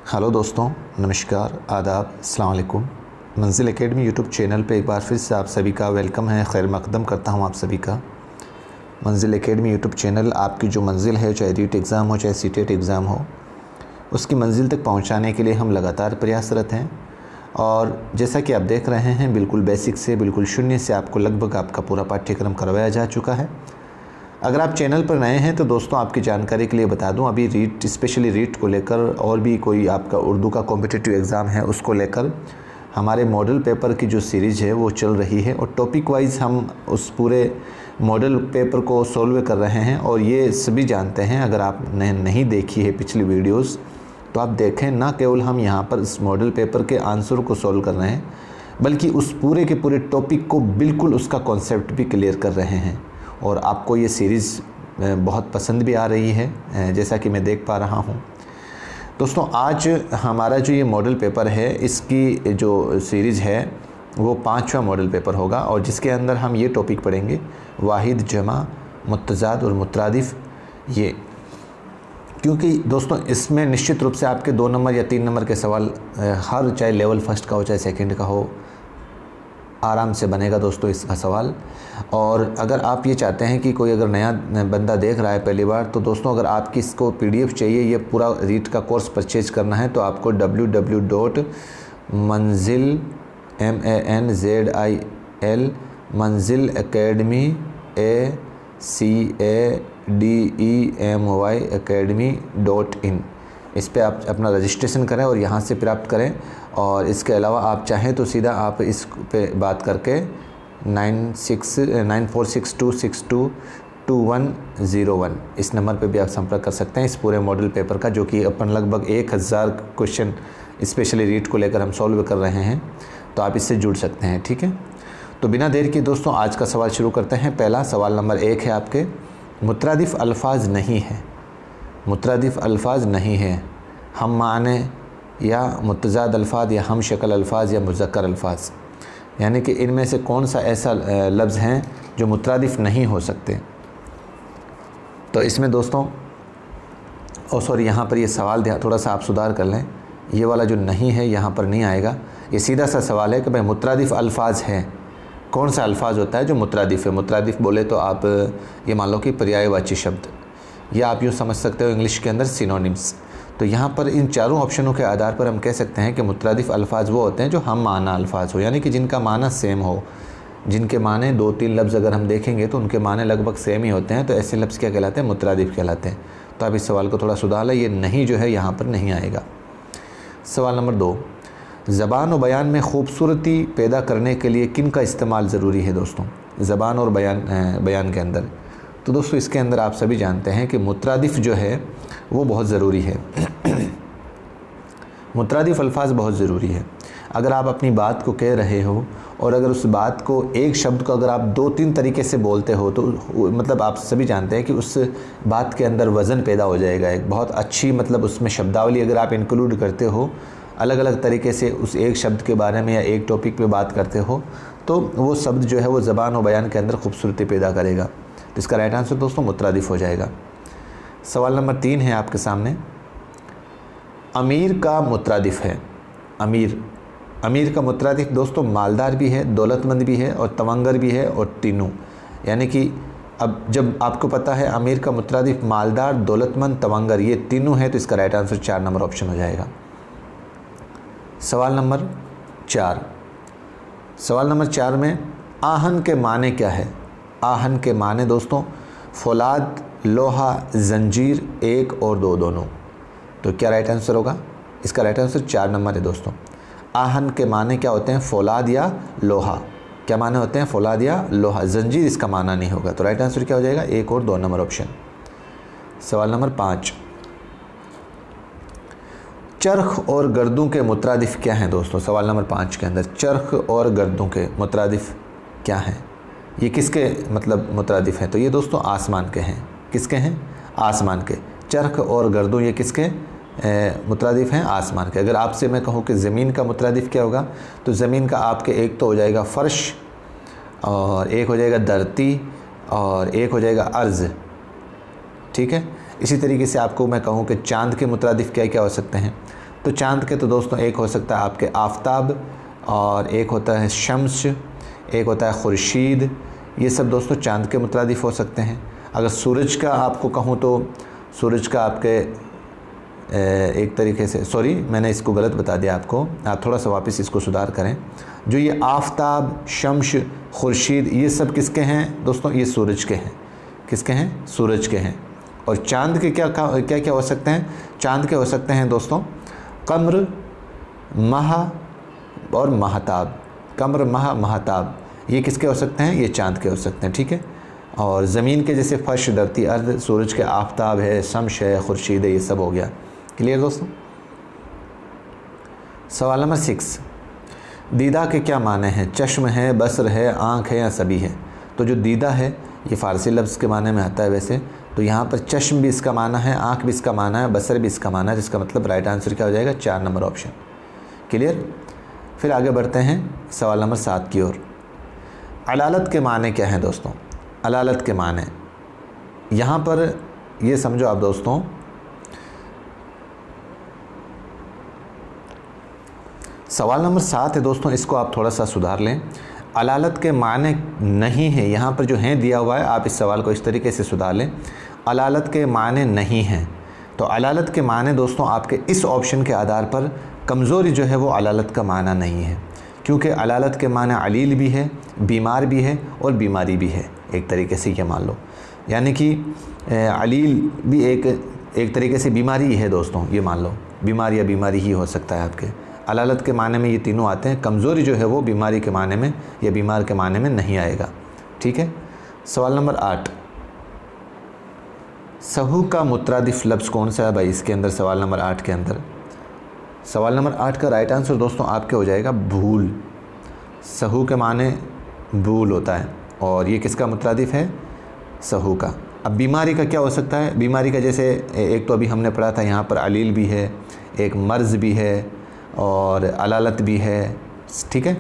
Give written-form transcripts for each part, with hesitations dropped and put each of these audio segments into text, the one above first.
Hello दोस्तों, नमस्कार, आदाब, अस्सलाम वालेकुम। मंजिल एकेडमी यूट्यूब चैनल पे एक बार फिर से आप सभी का वेलकम है, खैर मकदम करता हूँ आप सभी का। मंजिल एकेडमी यूट्यूब चैनल आपकी जो मंजिल है, चाहे रीट एग्ज़ाम हो चाहे सीटेट एग्ज़ाम हो, उसकी मंजिल तक पहुँचाने के लिए हम लगातार प्रयासरत हैं। और जैसा कि आप देख रहे हैं, बिल्कुल बेसिक से बिल्कुल शून्य से आपको लगभग आपका पूरा पाठ्यक्रम करवाया जा चुका है। अगर आप चैनल पर नए हैं तो दोस्तों आपकी जानकारी के लिए बता दूं, अभी रीट स्पेशली रीट को लेकर और भी कोई आपका उर्दू का कॉम्पिटिटिव एग्ज़ाम है उसको लेकर हमारे मॉडल पेपर की जो सीरीज़ है वो चल रही है और टॉपिक वाइज हम उस पूरे मॉडल पेपर को सॉल्व कर रहे हैं। और ये सभी जानते हैं, अगर आपने नहीं देखी है पिछली वीडियोज़ तो आप देखें। ना केवल हम यहाँ पर इस मॉडल पेपर के आंसर को सॉल्व कर रहे हैं, बल्कि उस पूरे के पूरे टॉपिक को बिल्कुल उसका कॉन्सेप्ट भी क्लियर कर रहे हैं। और आपको ये सीरीज़ बहुत पसंद भी आ रही है, जैसा कि मैं देख पा रहा हूँ। दोस्तों आज हमारा जो ये मॉडल पेपर है, इसकी जो सीरीज़ है वो 5वां मॉडल पेपर होगा और जिसके अंदर हम ये टॉपिक पढ़ेंगे, वाहिद, जमा, मुत्तज़ाद और मुतरादिफ़। ये क्योंकि दोस्तों इसमें निश्चित रूप से आपके 2 नंबर या 3 नंबर के सवाल हर, चाहे लेवल फर्स्ट का हो चाहे सेकंड का हो, आराम से बनेगा दोस्तों इसका सवाल। और अगर आप ये चाहते हैं कि कोई अगर नया बंदा देख रहा है पहली बार, तो दोस्तों अगर आपकी इसको PDF चाहिए, ये पूरा रीट का कोर्स परचेज करना है, तो आपको www.manzil मंजिल एकेडमी academy.in इस पे आप अपना रजिस्ट्रेशन करें और यहाँ से प्राप्त करें। और इसके अलावा आप चाहें तो सीधा आप इस पे बात करके 9462622101 इस नंबर पे भी आप संपर्क कर सकते हैं। इस पूरे मॉडल पेपर का, जो कि अपन लगभग 1000 क्वेश्चन स्पेशली रीट को लेकर हम सॉल्व कर रहे हैं, तो आप इससे जुड़ सकते हैं। ठीक है, तो बिना देर के दोस्तों आज का सवाल शुरू करते हैं। पहला सवाल नंबर 1 है आपके, मुतरादिफ़ अल्फाज नहीं है। मुतरादिफ़ अल्फाज नहीं है, हम माने या मुतज़ाद अल्फाज या हम शक्ल अल्फाज या मुज़क्कर अल्फाज, यानी कि इनमें से कौन सा ऐसा लफ्ज़ हैं जो मुतरादिफ़ नहीं हो सकते। तो इसमें दोस्तों सॉरी, यहाँ पर ये सवाल थोड़ा सा आप सुधार कर लें, ये वाला जो नहीं है यहाँ पर नहीं आएगा। ये सीधा सा सवाल है कि भाई मुतरादिफ़ अल्फाज हैं, कौन सा अल्फाज होता है जो मुतरादिफ़ है। मुतरादिफ़ बोले तो आप ये मान लो कि पर्यायवाची शब्द, या आप यूँ समझ सकते हो इंग्लिश के अंदर सिनोनिम्स। तो यहाँ पर इन चारों ऑप्शनों के आधार पर हम कह सकते हैं कि मुतरादिफ़ अल्फाज वो होते हैं जो हम माना अल्फाज हो, यानी कि जिनका माना सेम हो, जिनके माने 2-3 लफ्ज़ अगर हम देखेंगे तो उनके माने लगभग सेम ही होते हैं। तो ऐसे लफ्ज़ क्या कहलाते हैं? मुतरादिफ़ कहलाते हैं। तो आप इस सवाल को थोड़ा सुधार लें, ये नहीं जो है यहाँ पर नहीं आएगा। सवाल नंबर 2, ज़बान और बयान में खूबसूरती पैदा करने के लिए किन का इस्तेमाल ज़रूरी है दोस्तों? ज़बान और बयान के अंदर, तो दोस्तों इसके अंदर आप सभी जानते हैं कि मुतरादिफ़ जो है वो बहुत ज़रूरी है। मुतरादिफ़ अल्फाज बहुत ज़रूरी है। अगर आप अपनी बात को कह रहे हो और अगर उस बात को, एक शब्द को अगर आप 2-3 तरीके से बोलते हो, तो मतलब आप सभी जानते हैं कि उस बात के अंदर वज़न पैदा हो जाएगा। एक बहुत अच्छी मतलब उसमें शब्दावली अगर आप इंक्लूड करते हो, अलग अलग तरीके से उस एक शब्द के बारे में या एक टॉपिक पे बात करते हो, तो वो शब्द जो है वो ज़बान और बयान के अंदर खूबसूरती पैदा करेगा। तो इसका राइट आंसर दोस्तों मुतरादिफ़ हो जाएगा। सवाल नंबर 3 है आपके सामने, अमीर का मुतरादिफ़ है। अमीर का मुतरादिफ़ दोस्तों मालदार भी है, दौलतमंद भी है और तवंगर भी है, और तीनों, यानी कि अब जब आपको पता है अमीर का मुतरादिफ़ मालदार, दौलतमंद, तवंगर, ये तीनों है, तो इसका राइट आंसर 4 नंबर ऑप्शन हो जाएगा। सवाल नंबर 4, सवाल नंबर 4 में आहन के माने क्या है? आहन के माने दोस्तों फौलाद, लोहा, जंजीर, 1 और 2 दोनों। तो क्या राइट आंसर होगा? इसका राइट आंसर 4 नंबर है दोस्तों। आहन के माने क्या होते हैं? फौलाद या लोहा। क्या माने होते हैं? फौलाद या लोहा। जंजीर इसका माना नहीं होगा। तो राइट आंसर क्या हो जाएगा? 1 और 2 नंबर ऑप्शन। सवाल नंबर 5, चरख और गर्दों के मुतरादिफ़ क्या हैं दोस्तों? सवाल नंबर 5 के अंदर चरख और गर्दों के मुतरादिफ़ क्या हैं? ये किसके मतलब मुतरादिफ़ हैं? तो ये दोस्तों आसमान के हैं। किसके हैं? आसमान के। चरख और गर्दों ये किसके मुतरादिफ़ हैं? आसमान के। अगर आपसे मैं कहूँ कि ज़मीन का मुतरादिफ़ क्या होगा, तो ज़मीन का आपके एक तो हो जाएगा फ़र्श, और एक हो जाएगा धरती, और एक हो जाएगा अर्ज़। ठीक है, इसी तरीके से आपको मैं कहूँ कि चाँद के मुतरादिफ़ क्या क्या हो सकते हैं, तो चाँद के तो दोस्तों एक हो सकता है आपके आफ़ताब, और एक होता है शम्स, एक होता है खुर्शीद। ये सब दोस्तों चाँद के मुतरादिफ़ हो सकते हैं। अगर सूरज का आपको कहूँ तो सूरज का आपके एक तरीके से, सॉरी मैंने इसको गलत बता दिया आपको, आप थोड़ा सा वापस इसको सुधार करें। जो ये आफ़ताब, शम्स, खुर्शीद, ये सब किसके हैं दोस्तों? ये सूरज के हैं। किसके हैं? सूरज के हैं। और चाँद के क्या क्या हो सकते हैं? चाँद के हो सकते हैं दोस्तों कमर, माह और महताब। कमर, माह, महताब, ये किसके हो सकते हैं? ये चाँद के हो सकते हैं। ठीक है। और ज़मीन के जैसे फर्श, धरती, अर्द, सूरज के आफ़ताब है, शम्स है, खुर्शीद है, ये सब हो गया। क्लियर दोस्तों? सवाल नंबर 6, दीदा के क्या माने हैं? चश्म है, बसर है, आँख है या सभी है? तो जो दीदा है ये फ़ारसी लफ्ज़ के माने में आता है वैसे, तो यहाँ पर चश्म भी इसका माना है, आँख भी इसका माना है, बसर भी इसका माना है, जिसका मतलब राइट आंसर क्या हो जाएगा? 4 नंबर ऑप्शन। क्लियर? फिर आगे बढ़ते हैं सवाल नंबर 7 की ओर। अलालत के माने क्या हैं दोस्तों? अलालत के माने यहाँ पर ये समझो आप दोस्तों, सवाल नंबर 7 है दोस्तों, इसको आप थोड़ा सा सुधार लें। अलालत के माने नहीं है, यहाँ पर जो है दिया हुआ है, आप इस सवाल को इस तरीके से सुधार लें, अलालत के माने नहीं हैं। तो अलालत के माने दोस्तों आपके इस ऑप्शन के आधार पर कमज़ोरी जो है वो अलालत का माना नहीं है, क्योंकि अलालत के माने अलील भी है, बीमार भी है और बीमारी भी है। एक तरीके से ये मान लो, यानी कि अलील भी एक तरीके से बीमारी ही है दोस्तों, ये मान लो बीमार या बीमारी ही हो सकता है आपके। अलालत के माने में ये तीनों आते हैं, कमज़ोरी जो है वो बीमारी के माने में या बीमार के माने में नहीं आएगा। ठीक है। सवाल नंबर 8, सहू का मुतरादिफ लफ्ज़ कौन सा है भाई इसके अंदर? सवाल नंबर 8 के अंदर, सवाल नंबर 8 का राइट आंसर दोस्तों आपके हो जाएगा भूल। सहू के माने भूल होता है, और ये किसका मुतरादिफ है? सहू का। अब बीमारी का क्या हो सकता है? बीमारी का जैसे एक तो अभी हमने पढ़ा था, यहाँ पर अलील भी है, एक मर्ज़ भी है और अलालत भी है। ठीक है।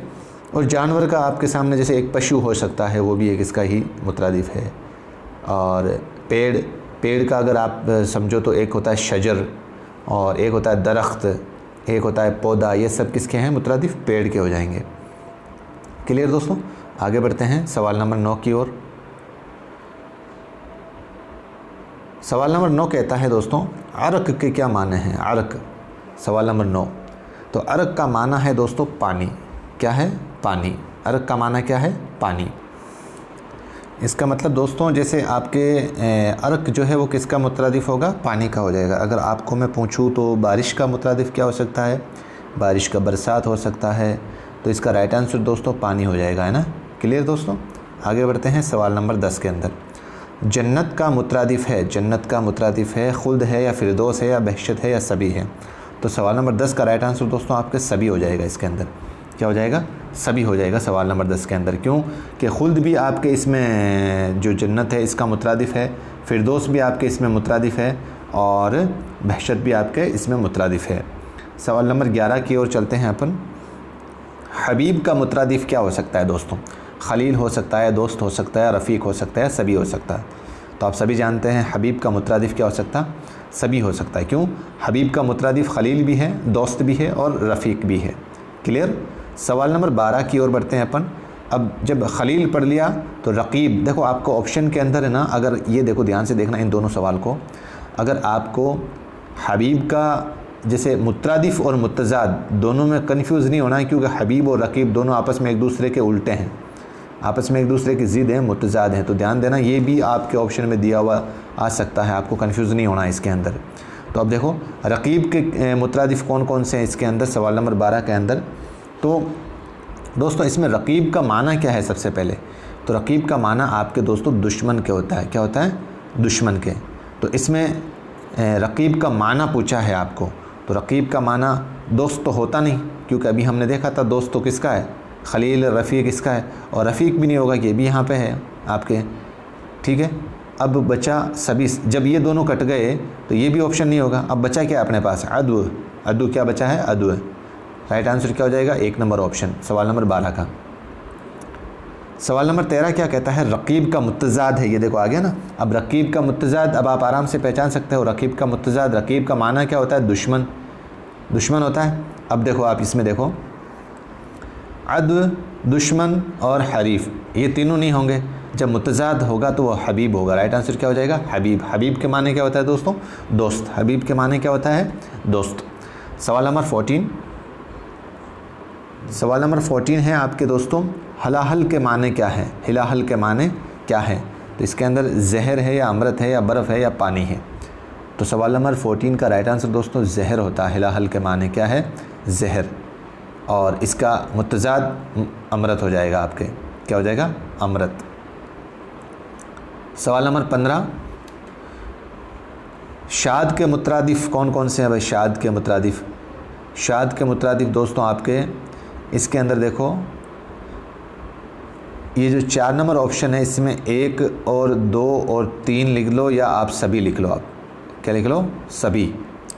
और जानवर का आपके सामने जैसे एक पशु हो सकता है, वो भी एक इसका ही मुतरादिफ है। और पेड़ का अगर आप समझो तो एक होता है शजर, और एक होता है दरख्त, एक होता है पौधा। ये सब किसके हैं? मुतरादिफ पेड़ के हो जाएंगे। क्लियर दोस्तों? आगे बढ़ते हैं सवाल नंबर 9 की ओर। सवाल नंबर 9 कहता है दोस्तों, अरक के क्या माने हैं? अरक, सवाल नंबर 9। तो अरक का माना है दोस्तों पानी। क्या है? पानी। अरक का माना क्या है? पानी। इसका मतलब दोस्तों जैसे आपके अरक जो है वो किसका मुतरादिफ होगा? पानी का हो जाएगा। अगर आपको मैं पूछूं तो बारिश का मुतरादिफ क्या हो सकता है? बारिश का बरसात हो सकता है। तो इसका राइट आंसर दोस्तों पानी हो जाएगा, है ना। क्लियर दोस्तों? आगे बढ़ते हैं सवाल नंबर 10 के अंदर। जन्नत का मुतरादिफ है, जन्नत का मुतरादिफ है खुल्द है या फिरदौस है या बहशत है या सभी है? तो सवाल नंबर 10 का राइट आंसर दोस्तों आपके सभी हो जाएगा। इसके अंदर क्या हो जाएगा? सभी हो जाएगा सवाल नंबर 10 के अंदर। क्यों कि खुल्द भी आपके इसमें जो जन्नत है इसका मुतरादिफ है, फिरदौस भी आपके इसमें मुतरादिफ है, और बहशत भी आपके इसमें मुतरादिफ है। सवाल नंबर 11 की ओर चलते हैं अपन। हबीब का मुतरादिफ क्या हो सकता है दोस्तों? खलील हो सकता है, दोस्त हो सकता है, रफ़ीक हो सकता है, सभी हो सकता है। तो आप सभी जानते हैं हबीब का मुतरादिफ क्या हो सकता है? सभी हो सकता है। क्यों? हबीब का मुतरादिफ खलील भी है, दोस्त भी है और रफ़ीक भी है। क्लियर? सवाल नंबर 12 की ओर बढ़ते हैं अपन। अब जब खलील पढ़ लिया तो रकीब, देखो आपको ऑप्शन के अंदर है ना, अगर ये देखो ध्यान से देखना इन दोनों सवाल को, अगर आपको हबीब का जैसे मुतरादिफ और मुतज़ाद दोनों में कन्फ्यूज़ नहीं होना है, क्योंकि हबीब और रकीब दोनों आपस में एक दूसरे के उल्टे हैं, आपस में एक दूसरे की ज़िद हैं, मुतज़ाद हैं। तो ध्यान देना, ये भी आपके ऑप्शन में दिया हुआ आ सकता है, आपको कन्फ्यूज़ नहीं होना है इसके अंदर। तो अब देखो रकीब के मुतरादिफ कौन कौन से हैं इसके अंदर, सवाल नंबर 12 के अंदर। तो दोस्तों इसमें रकीब का माना क्या है? सबसे पहले तो रकीब का माना आपके दोस्तों दुश्मन के होता है। क्या होता है? दुश्मन के। तो इसमें रकीब का माना पूछा है आपको, तो रकीब का माना दोस्त तो होता नहीं, क्योंकि अभी हमने देखा था दोस्त तो किसका है? खलील, रफ़ीक इसका है, और रफ़ीक भी नहीं होगा, ये भी यहाँ पे है आपके। ठीक है। अब बचा सभी, जब ये दोनों कट गए तो ये भी ऑप्शन नहीं होगा। अब बचा क्या अपने पास? अदु। अदु क्या बचा है? अदु है। राइट आंसर क्या हो जाएगा? 1 नंबर ऑप्शन, सवाल नंबर 12 का। सवाल नंबर 13 क्या कहता है? रकीब का मुतज़ाद है। ये देखो आ गया ना। अब रकीब का मुतज़ाद अब आप आराम से पहचान सकते हो। रकीब का मुतज़ाद, रकीब का माना क्या होता है? दुश्मन। दुश्मन होता है। अब देखो आप इसमें देखो, अदव, दुश्मन और हरीफ, ये तीनों नहीं होंगे। जब मुतज़ाद होगा तो वो हबीब होगा। राइट आंसर क्या हो जाएगा? हबीब। हबीब के माने क्या होता है दोस्तों? दोस्त। हबीब के माने क्या होता है? दोस्त। सवाल नंबर 14, सवाल नंबर 14 है आपके दोस्तों, हलाहल के माने क्या है? हिलाहल के माने क्या है? तो इसके अंदर जहर है या अमृत है या बर्फ़ है या पानी है? तो सवाल नंबर 14 का राइट आंसर दोस्तों जहर होता है। हिलाहल के माने क्या है? जहर। और इसका मुतज़ाद अमृत हो जाएगा आपके, क्या हो जाएगा? अमृत। सवाल नंबर 15, शाद के मुतरादिफ कौन कौन से हैं भाई? शाद के मुतरादिफ, शाद के मुतरादिफ दोस्तों आपके इसके अंदर देखो, ये जो 4 नंबर ऑप्शन है इसमें 1 और 2 और 3 लिख लो, या आप सभी लिख लो। आप क्या लिख लो? सभी।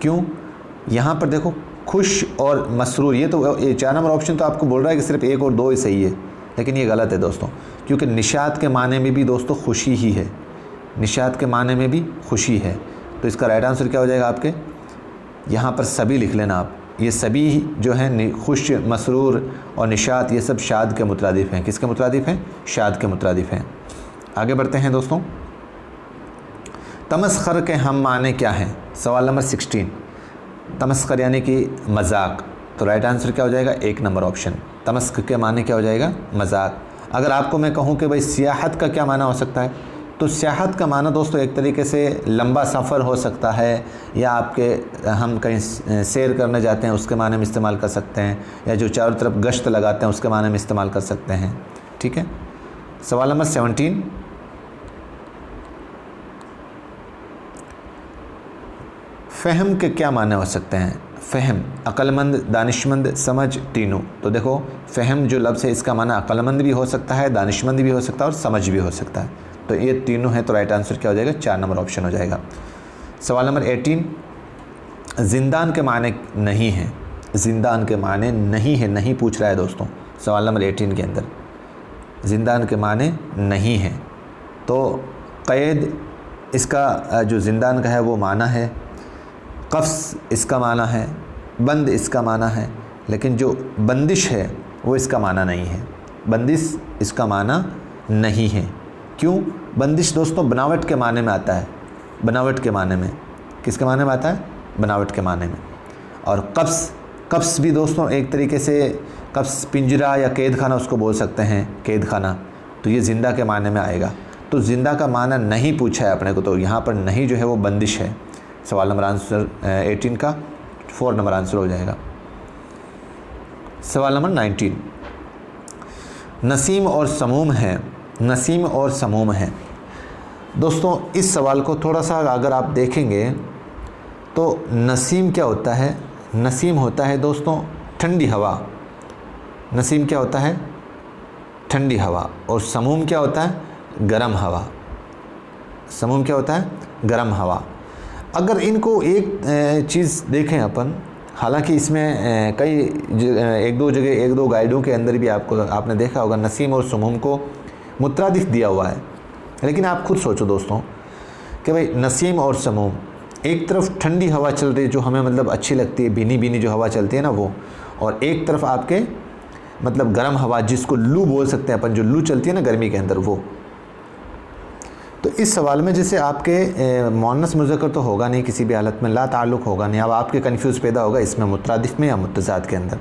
क्यों? यहाँ पर देखो खुश और मसरूर, ये तो ये 4 नंबर ऑप्शन तो आपको बोल रहा है कि सिर्फ 1 और 2 ही सही है, लेकिन ये गलत है दोस्तों, क्योंकि निशात के माने में भी दोस्तों खुशी ही है। निशात के माने में भी खुशी है। तो इसका राइट आंसर क्या हो जाएगा आपके? यहाँ पर सभी लिख लेना आप। ये सभी जो हैं खुश, मसरूर और निशात, ये सब शाद के मुतरादिफ हैं। किसके मुतरादिफ हैं? शाद के मुतरादिफ हैं। आगे बढ़ते हैं दोस्तों, तमस्खर के हम माने क्या हैं? सवाल नंबर 16, तमस्खर यानी कि मजाक। तो राइट आंसर क्या हो जाएगा? 1 नंबर ऑप्शन। तमस्ख के माने क्या हो जाएगा? मजाक। अगर आपको मैं कहूँ कि भाई सियाहत का क्या माना हो सकता है, तो सियाहत का माना दोस्तों एक तरीके से लंबा सफ़र हो सकता है, या आपके हम कहीं सैर करने जाते हैं उसके माने में इस्तेमाल कर सकते हैं, या जो चारों तरफ गश्त लगाते हैं उसके माने में इस्तेमाल कर सकते हैं। ठीक है। सवाल नंबर 17, फ़हम के क्या माने हो सकते हैं? फ़हम, अक्लमंद, दानिशमंद, समझ, तीनों। तो देखो फ़हम जो लफ्ज़ है इसका माना अक्लमंद भी हो सकता है, दानिशमंद भी हो सकता है और समझ भी हो सकता है। तो ये तीनों है, तो राइट आंसर क्या हो जाएगा? 4 नंबर ऑप्शन हो जाएगा। सवाल नंबर 18, जिंदान के माने नहीं है। जिंदान के माने नहीं है, नहीं पूछ रहा है दोस्तों सवाल नंबर 18 के अंदर, जिंदान के माने नहीं है। तो क़ैद इसका जो जिंदान का है वो माना है, क़फ्स इसका माना है, बंद इसका माना है, लेकिन जो बंदिश है वो इसका माना नहीं है। बंदिश इसका माना नहीं है। क्यों? बंदिश दोस्तों बनावट के माने में आता है। बनावट के माने में, किसके माने में आता है? बनावट के माने में। और क़फ्स, क़फ्स भी दोस्तों एक तरीके से क़फ्स पिंजरा या कैद खाना उसको बोल सकते हैं, कैद खाना। तो ये ज़िंदा के माने में आएगा। तो ज़िंदा का माना नहीं पूछा है अपने को, तो यहाँ पर नहीं जो है वो बंदिश है। सवाल नंबर आंसर 18 का 4 नंबर आंसर हो जाएगा। सवाल नंबर 19, नसीम और समूम है। नसीम और समूम है दोस्तों, इस सवाल को थोड़ा सा अगर आप देखेंगे तो नसीम क्या होता है? नसीम होता है दोस्तों ठंडी हवा। नसीम क्या होता है? ठंडी हवा। और समूम क्या होता है? गर्म हवा। समूम क्या होता है? गर्म हवा। अगर इनको एक चीज़ देखें अपन, हालांकि इसमें कई एक दो गाइडों के अंदर भी आपने देखा होगा नसीम और समूम को मुतरादिफ दिया हुआ है, लेकिन आप खुद सोचो दोस्तों कि भाई नसीम और समूम, एक तरफ ठंडी हवा चल रही है जो हमें मतलब अच्छी लगती है, भीनी भीनी जो हवा चलती है ना वो, और एक तरफ आपके मतलब गर्म हवा जिसको लू बोल सकते हैं अपन, जो लू चलती है ना गर्मी के अंदर वो। तो इस सवाल में जैसे आपके मुअन्नस मुज़क्कर तो होगा नहीं किसी भी हालत में, ला ताल्लुक़ होगा नहीं। अब आपके कन्फ्यूज़ पैदा होगा इसमें मुतरादिफ में या मुतज़ाद के अंदर।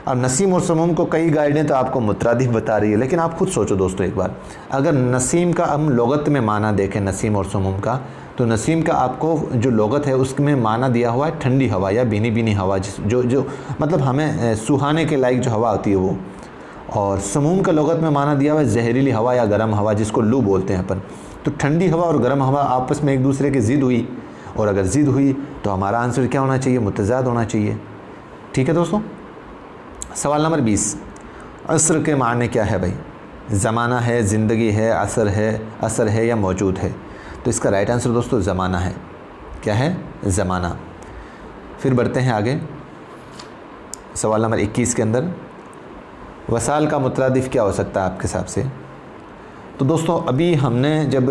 अब नसीम और समूम को कई गाइडें तो आपको मुतरादिफ बता रही है, लेकिन आप खुद सोचो दोस्तों एक बार, अगर नसीम का हम लोगत में माना देखें नसीम और समूम का, तो नसीम का आपको जो लोगत है उसमें माना दिया हुआ है ठंडी हवा या भीनी भीनी हवा, जो मतलब हमें सुहाने के लायक जो हवा होती है वो। और समूम का लोगत में माना दिया हुआ है जहरीली हवा या गर्म हवा जिसको लू बोलते हैं अपन। तो ठंडी हवा और गर्म हवा आपस में एक दूसरे की ज़िद हुई, और अगर ज़िद हुई तो हमारा आंसर क्या होना चाहिए? मुतज़ाद होना चाहिए। ठीक है दोस्तों। सवाल नंबर 20, असर के माने क्या है भाई? ज़माना है, ज़िंदगी है, असर है या मौजूद है? तो इसका राइट आंसर दोस्तों ज़माना है। क्या है? ज़माना। फिर बढ़ते हैं आगे। सवाल नंबर 21 के अंदर वसाल का मुतरादिफ क्या हो सकता है आपके हिसाब से? तो दोस्तों अभी हमने जब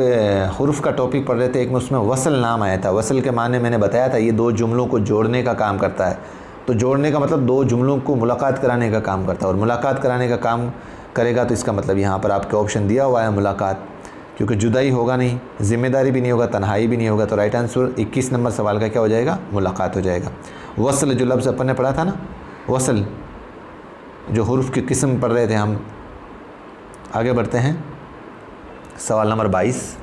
हुर्फ का टॉपिक पढ़ रहे थे, एक में उसमें वसल नाम आया था। वसल के माने मैंने बताया था ये दो जुमलों को जोड़ने का काम करता है। तो जोड़ने का मतलब दो जुमलों को मुलाकात कराने का काम करता है, और मुलाकात कराने का काम करेगा तो इसका मतलब यहाँ पर आपके ऑप्शन दिया हुआ है मुलाकात, क्योंकि जुदाई होगा नहीं, ज़िम्मेदारी भी नहीं होगा, तन्हाई भी नहीं होगा, तो राइट आंसर 21 नंबर सवाल का क्या हो जाएगा, मुलाकात हो जाएगा। वसल जो लफ्ज़ अपन ने पढ़ा था ना, वसल जो हुर्फ की किस्म पढ़ रहे थे हम। आगे बढ़ते हैं, सवाल नंबर 22।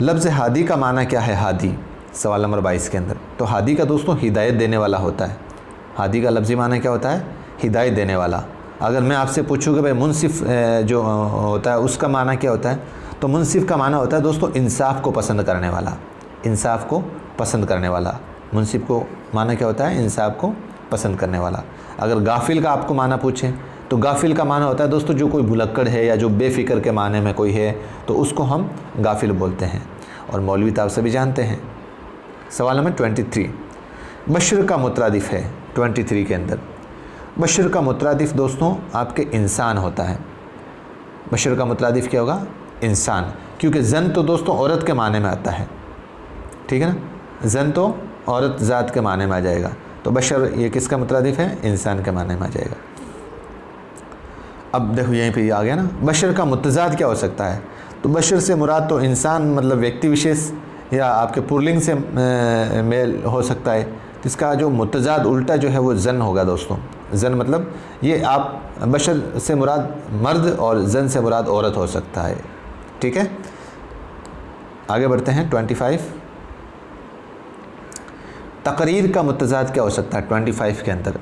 लफ्ज़ हादी का माना क्या है? हादी, सवाल नंबर 22 के अंदर। तो हादी का दोस्तों हिदायत देने वाला होता है। हादी का लफ्ज़ी माना क्या होता है? हिदायत देने वाला। अगर मैं आपसे पूछूँ कि भाई मुनसिफ़ जो होता है उसका माना क्या होता है, तो मुनसिफ़ का माना होता है दोस्तों इंसाफ को पसंद करने वाला। इंसाफ को पसंद करने वाला। मुनसिफ़ को माना क्या होता है? इंसाफ को पसंद करने वाला। अगर गाफिल का आपको माना पूछें तो गाफिल का माना होता है दोस्तों जो कोई भुलक्कड़ है या जो बेफ़िक्र के माने में कोई है, तो उसको हम गाफिल बोलते हैं, और मौलवी तो आप सभी जानते हैं। सवाल नंबर 23। बशर का मुतरादिफ़ है 23 के अंदर। बशर का मुतरादिफ़ दोस्तों आपके इंसान होता है। बशर का मुतरादिफ़ क्या होगा? इंसान, क्योंकि जन तो दोस्तों औरत के माने में आता है, ठीक है ना, जन तो औरत ज़ात के माने में आ जाएगा, तो बशर ये किसका मुतरादिफ़ है? इंसान के माने में आ जाएगा। अब देखो यहीं पे ये आ गया ना, बशर का मुतज़ाद क्या हो सकता है? तो बशर से मुराद तो इंसान मतलब व्यक्ति विशेष या आपके पुरलिंग से मेल हो सकता है, तो इसका जो मुतज़ाद उल्टा जो है वो जन होगा दोस्तों। जन मतलब ये आप बशर से मुराद मर्द और जन से मुराद औरत हो सकता है, ठीक है। आगे बढ़ते हैं 25। तकरीर का मुतज़ाद क्या हो सकता है 25 के अंदर?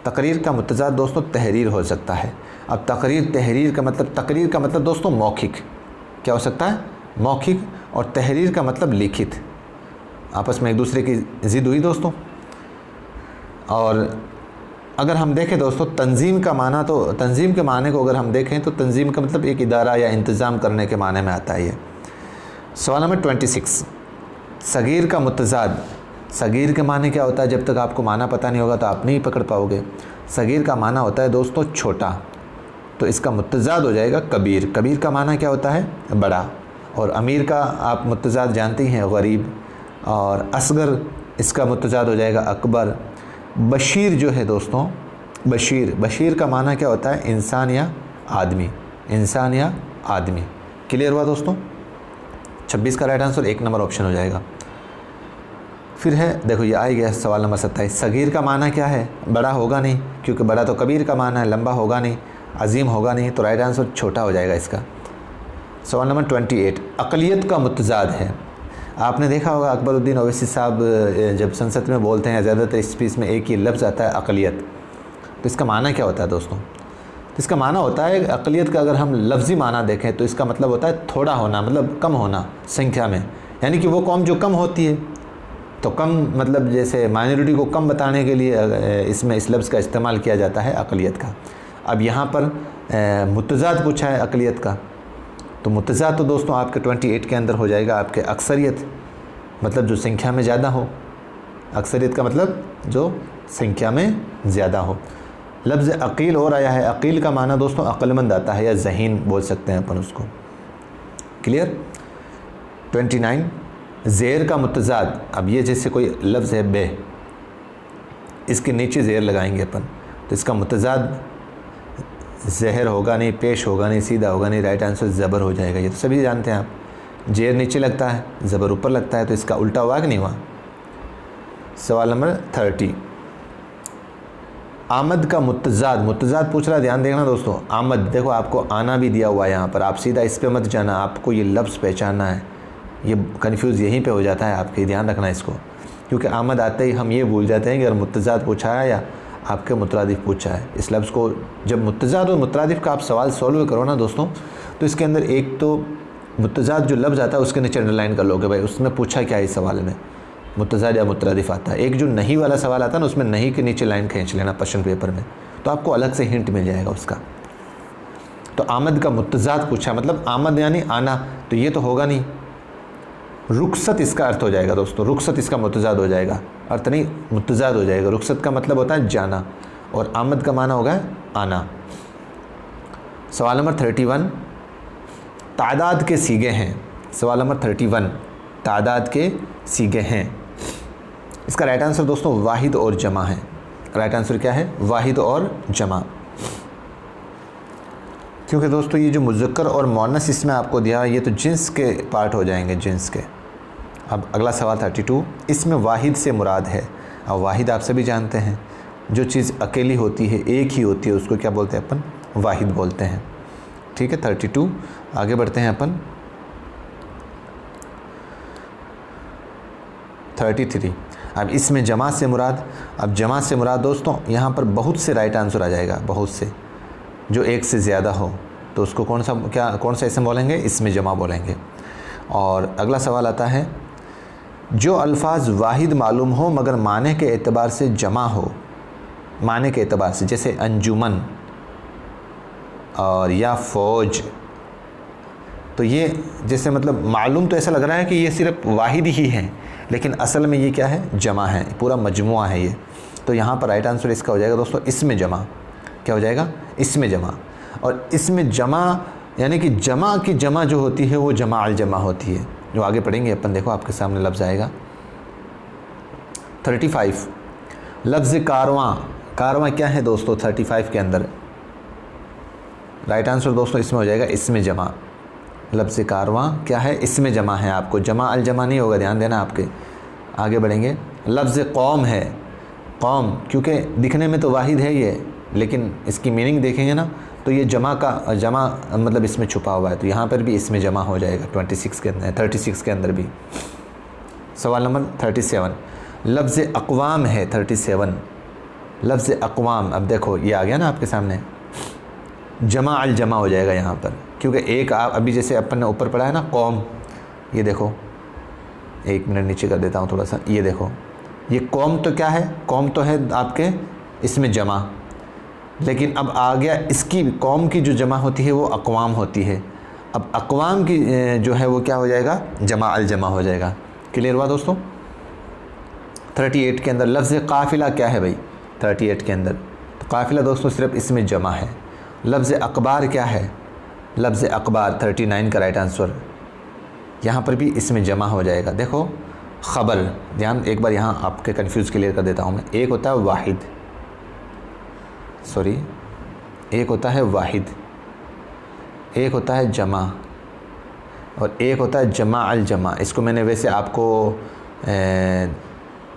तकरीर का मुतज़ाद दोस्तों तहरीर हो सकता है। अब तकरीर का मतलब दोस्तों मौखिक क्या हो सकता है? मौखिक, और तहरीर का मतलब लिखित। आपस में एक दूसरे की ज़िद हुई दोस्तों। और अगर हम देखें दोस्तों तंजीम का माना, तो तंजीम के माने को अगर हम देखें तो तंजीम का मतलब एक इदारा या इंतज़ाम करने के माने में आता है ये। सवाल नंबर 26। सगीर का मुतज़ाद, सगीर के माने क्या होता है? जब तक आपको माना पता नहीं होगा तो आप नहीं पकड़ पाओगे। सगीर का माना होता है दोस्तों छोटा, तो इसका मुतज़ाद हो जाएगा कबीर। कबीर का माना क्या होता है? बड़ा। और अमीर का आप मुतज़ाद जानते हैं गरीब। और असगर इसका मुतज़ाद हो जाएगा अकबर। बशीर जो है दोस्तों, बशीर का माना क्या होता है? इंसान या आदमी। इंसान या आदमी। क्लियर हुआ दोस्तों? 26 का राइट आंसर 1 नंबर ऑप्शन हो जाएगा। फिर है देखो ये आ गया सवाल नंबर 27। सगीर का माना क्या है? बड़ा होगा नहीं, क्योंकि बड़ा तो कबीर का माना है, लंबा होगा नहीं, अजीम होगा नहीं, तो राइट आंसर छोटा हो जाएगा इसका। सवाल नंबर 28। अक़लियत का मुतज़ाद है। आपने देखा होगा अकबरुद्दीन ओवैसी साहब जब संसद में बोलते हैं ज़्यादातर स्पीच में एक ही लफ्ज़ आता है अक़लियत, तो इसका माना क्या होता है दोस्तों? तो इसका माना होता है अक़लियत का अगर हम लफ्ज़ी माना देखें तो इसका मतलब होता है थोड़ा होना, मतलब कम होना संख्या में, यानी कि वो कौम जो कम होती है, तो कम मतलब जैसे माइनॉरिटी को कम बताने के लिए इसमें इस लफ्ज़ का इस्तेमाल किया जाता है अक़लियत का। अब यहाँ पर मुतज़ाद पूछा है अक़लियत का, तो मुतज़ाद तो दोस्तों आपके 28 के अंदर हो जाएगा आपके अक्सरियत, मतलब जो संख्या में ज़्यादा हो। अक्सरियत का मतलब जो संख्या में ज़्यादा हो। लफ्ज़ अकील और आया है। अकील का माना दोस्तों अक्लमंद आता है, या ज़हीन बोल सकते हैं अपन उसको। क्लियर? 29। ज़ेर का मुतज़ाद। अब ये जैसे कोई लफ्ज़ है बे, इसके नीचे ज़ेर लगाएंगे अपन, तो इसका मुतज़ाद ज़हर होगा नहीं, पेश होगा नहीं, सीधा होगा नहीं, राइट आंसर ज़बर हो जाएगा। ये तो सभी जानते हैं आप, जेर नीचे लगता है, ज़बर ऊपर लगता है, तो इसका उल्टा हुआ कि नहीं हुआ। सवाल नंबर 30। आमद का मुतज़ाद पूछ रहा है, ध्यान देखना दोस्तों। आमद देखो आपको आना भी दिया हुआ है यहाँ पर, आप सीधा इस पे मत जाना, आपको ये लफ्ज़ पहचानना है। ये कन्फ्यूज़ यहीं पे हो जाता है आपके, ध्यान रखना इसको, क्योंकि आमद आते ही हम ये भूल जाते हैं कि अगर मुतज़ाद पूछा है या आपके मुतरादिफ़ पूछा है। इस लफ्ज़ को जब मुतज़ाद और मुतरादिफ़ का आप सवाल सॉल्व करो ना दोस्तों, तो इसके अंदर एक तो मुतज़ाद जो लफ्ज़ आता है उसके नीचे अंडरलाइन कर लोगे भाई उसमें पूछा क्या है इस सवाल में, मुतज़ाद या मुतरादिफ़ आता है। एक जो नहीं वाला सवाल आता है ना, उसमें नहीं के नीचे लाइन खींच लेना क्वेश्चन पेपर में, तो आपको अलग से हिंट मिल जाएगा उसका। तो आमद का मुतज़ाद पूछा, मतलब आमद यानी आना, तो ये तो होगा नहीं। रुखसत इसका अर्थ हो जाएगा दोस्तों, रुखसत इसका मुतज़ाद हो जाएगा, अर्थ नहीं मुतज़ाद हो जाएगा। रुखसत का मतलब होता है जाना, और आमद का माना होगा आना। सवाल नंबर 31। तादाद के सीगे हैं। सवाल नंबर 31। तादाद के सीगे हैं। इसका राइट आंसर दोस्तों वाहिद और जमा है। राइट आंसर क्या है? वाहिद और जमा। क्योंकि दोस्तों ये जो मुज़क्कर और मुअन्नस इसमें आपको दिया ये तो जिन्स के पार्ट हो जाएंगे, जिन्स के। अब अगला सवाल 32, इसमें वाहिद से मुराद है। अब वाहिद आप सभी जानते हैं, जो चीज़ अकेली होती है, एक ही होती है, उसको क्या बोलते हैं अपन? वाहिद बोलते हैं। ठीक है, 32। आगे बढ़ते हैं अपन 33। अब इसमें जमा से मुराद। अब जमा से मुराद दोस्तों यहाँ पर बहुत से राइट आंसर आ जाएगा, बहुत से, जो एक से ज़्यादा हो तो उसको कौन सा इसम बोलेंगे? इसमें जमा बोलेंगे। और अगला सवाल आता है, जो अल्फाज वाहिद मालूम हो मगर माने के एतबार से जमा हो, माने के एतबार से, जैसे अंजुमन और या फ़ौज, तो ये जैसे मतलब मालूम तो ऐसा लग रहा है कि ये सिर्फ वाहिद ही है, लेकिन असल में ये क्या है? जमा है, पूरा मजमुआ है ये। तो यहाँ पर राइट आंसर इसका हो जाएगा दोस्तों इसमें जमा। क्या हो जाएगा? इसमें जमा। और इसमें जमा यानी कि जमा की जमा जो होती है वो जमा अल जमा होती है, जो आगे पढ़ेंगे अपन। देखो आपके सामने लफ्ज़ आएगा 35, लफ्ज़ कारवां। कारवां क्या है दोस्तों 35 के अंदर? राइट आंसर दोस्तों इसमें हो जाएगा इसमें जमा। लफ्ज़ कारवां क्या है? इसमें जमा है। आपको जमा अल जमा नहीं होगा, ध्यान देना आपके। आगे बढ़ेंगे, लफ्ज़ कौम है। कौम क्योंकि दिखने में तो वाहिद है ये, लेकिन इसकी मीनिंग देखेंगे ना तो ये जमा का जमा मतलब इसमें छुपा हुआ है, तो यहाँ पर भी इसमें जमा हो जाएगा 36 के अंदर, 36 के अंदर भी। सवाल नंबर 37, लफ्ज़ अक़वाम है 37। लफ्ज़ अक़वाम, अब देखो ये आ गया ना आपके सामने, जमा अल जमा हो जाएगा यहाँ पर, क्योंकि एक आप अभी जैसे अपन ने ऊपर पढ़ा है ना कौम, ये देखो, एक मिनट नीचे कर देता हूँ थोड़ा सा, ये देखो, ये कौम तो क्या है? कौम तो है आपके इसमें जमा, लेकिन अब आ गया इसकी कौम की जो जमा होती है वो अक़वाम होती है। अब अक़वाम की जो है वो क्या हो जाएगा? जमा अल जमा हो जाएगा। क्लियर हुआ दोस्तों? 38 के अंदर लफ्ज़ काफ़िला क्या है भाई? 38 के अंदर तो काफ़िला दोस्तों सिर्फ इसमें जमा है। लफ्ज़ अखबार क्या है? लफ्ज़ अखबार 39 का राइट आंसर, यहाँ पर भी इसमें जमा हो जाएगा। देखो ख़बर, ध्यान एक बार यहाँ आपके कन्फ्यूज़ क्लियर कर देता हूँ मैं। एक होता है वाहिद, सॉरी, एक होता है वाहिद, एक होता है जमा, और एक होता है जमा अल जमा। इसको मैंने वैसे आपको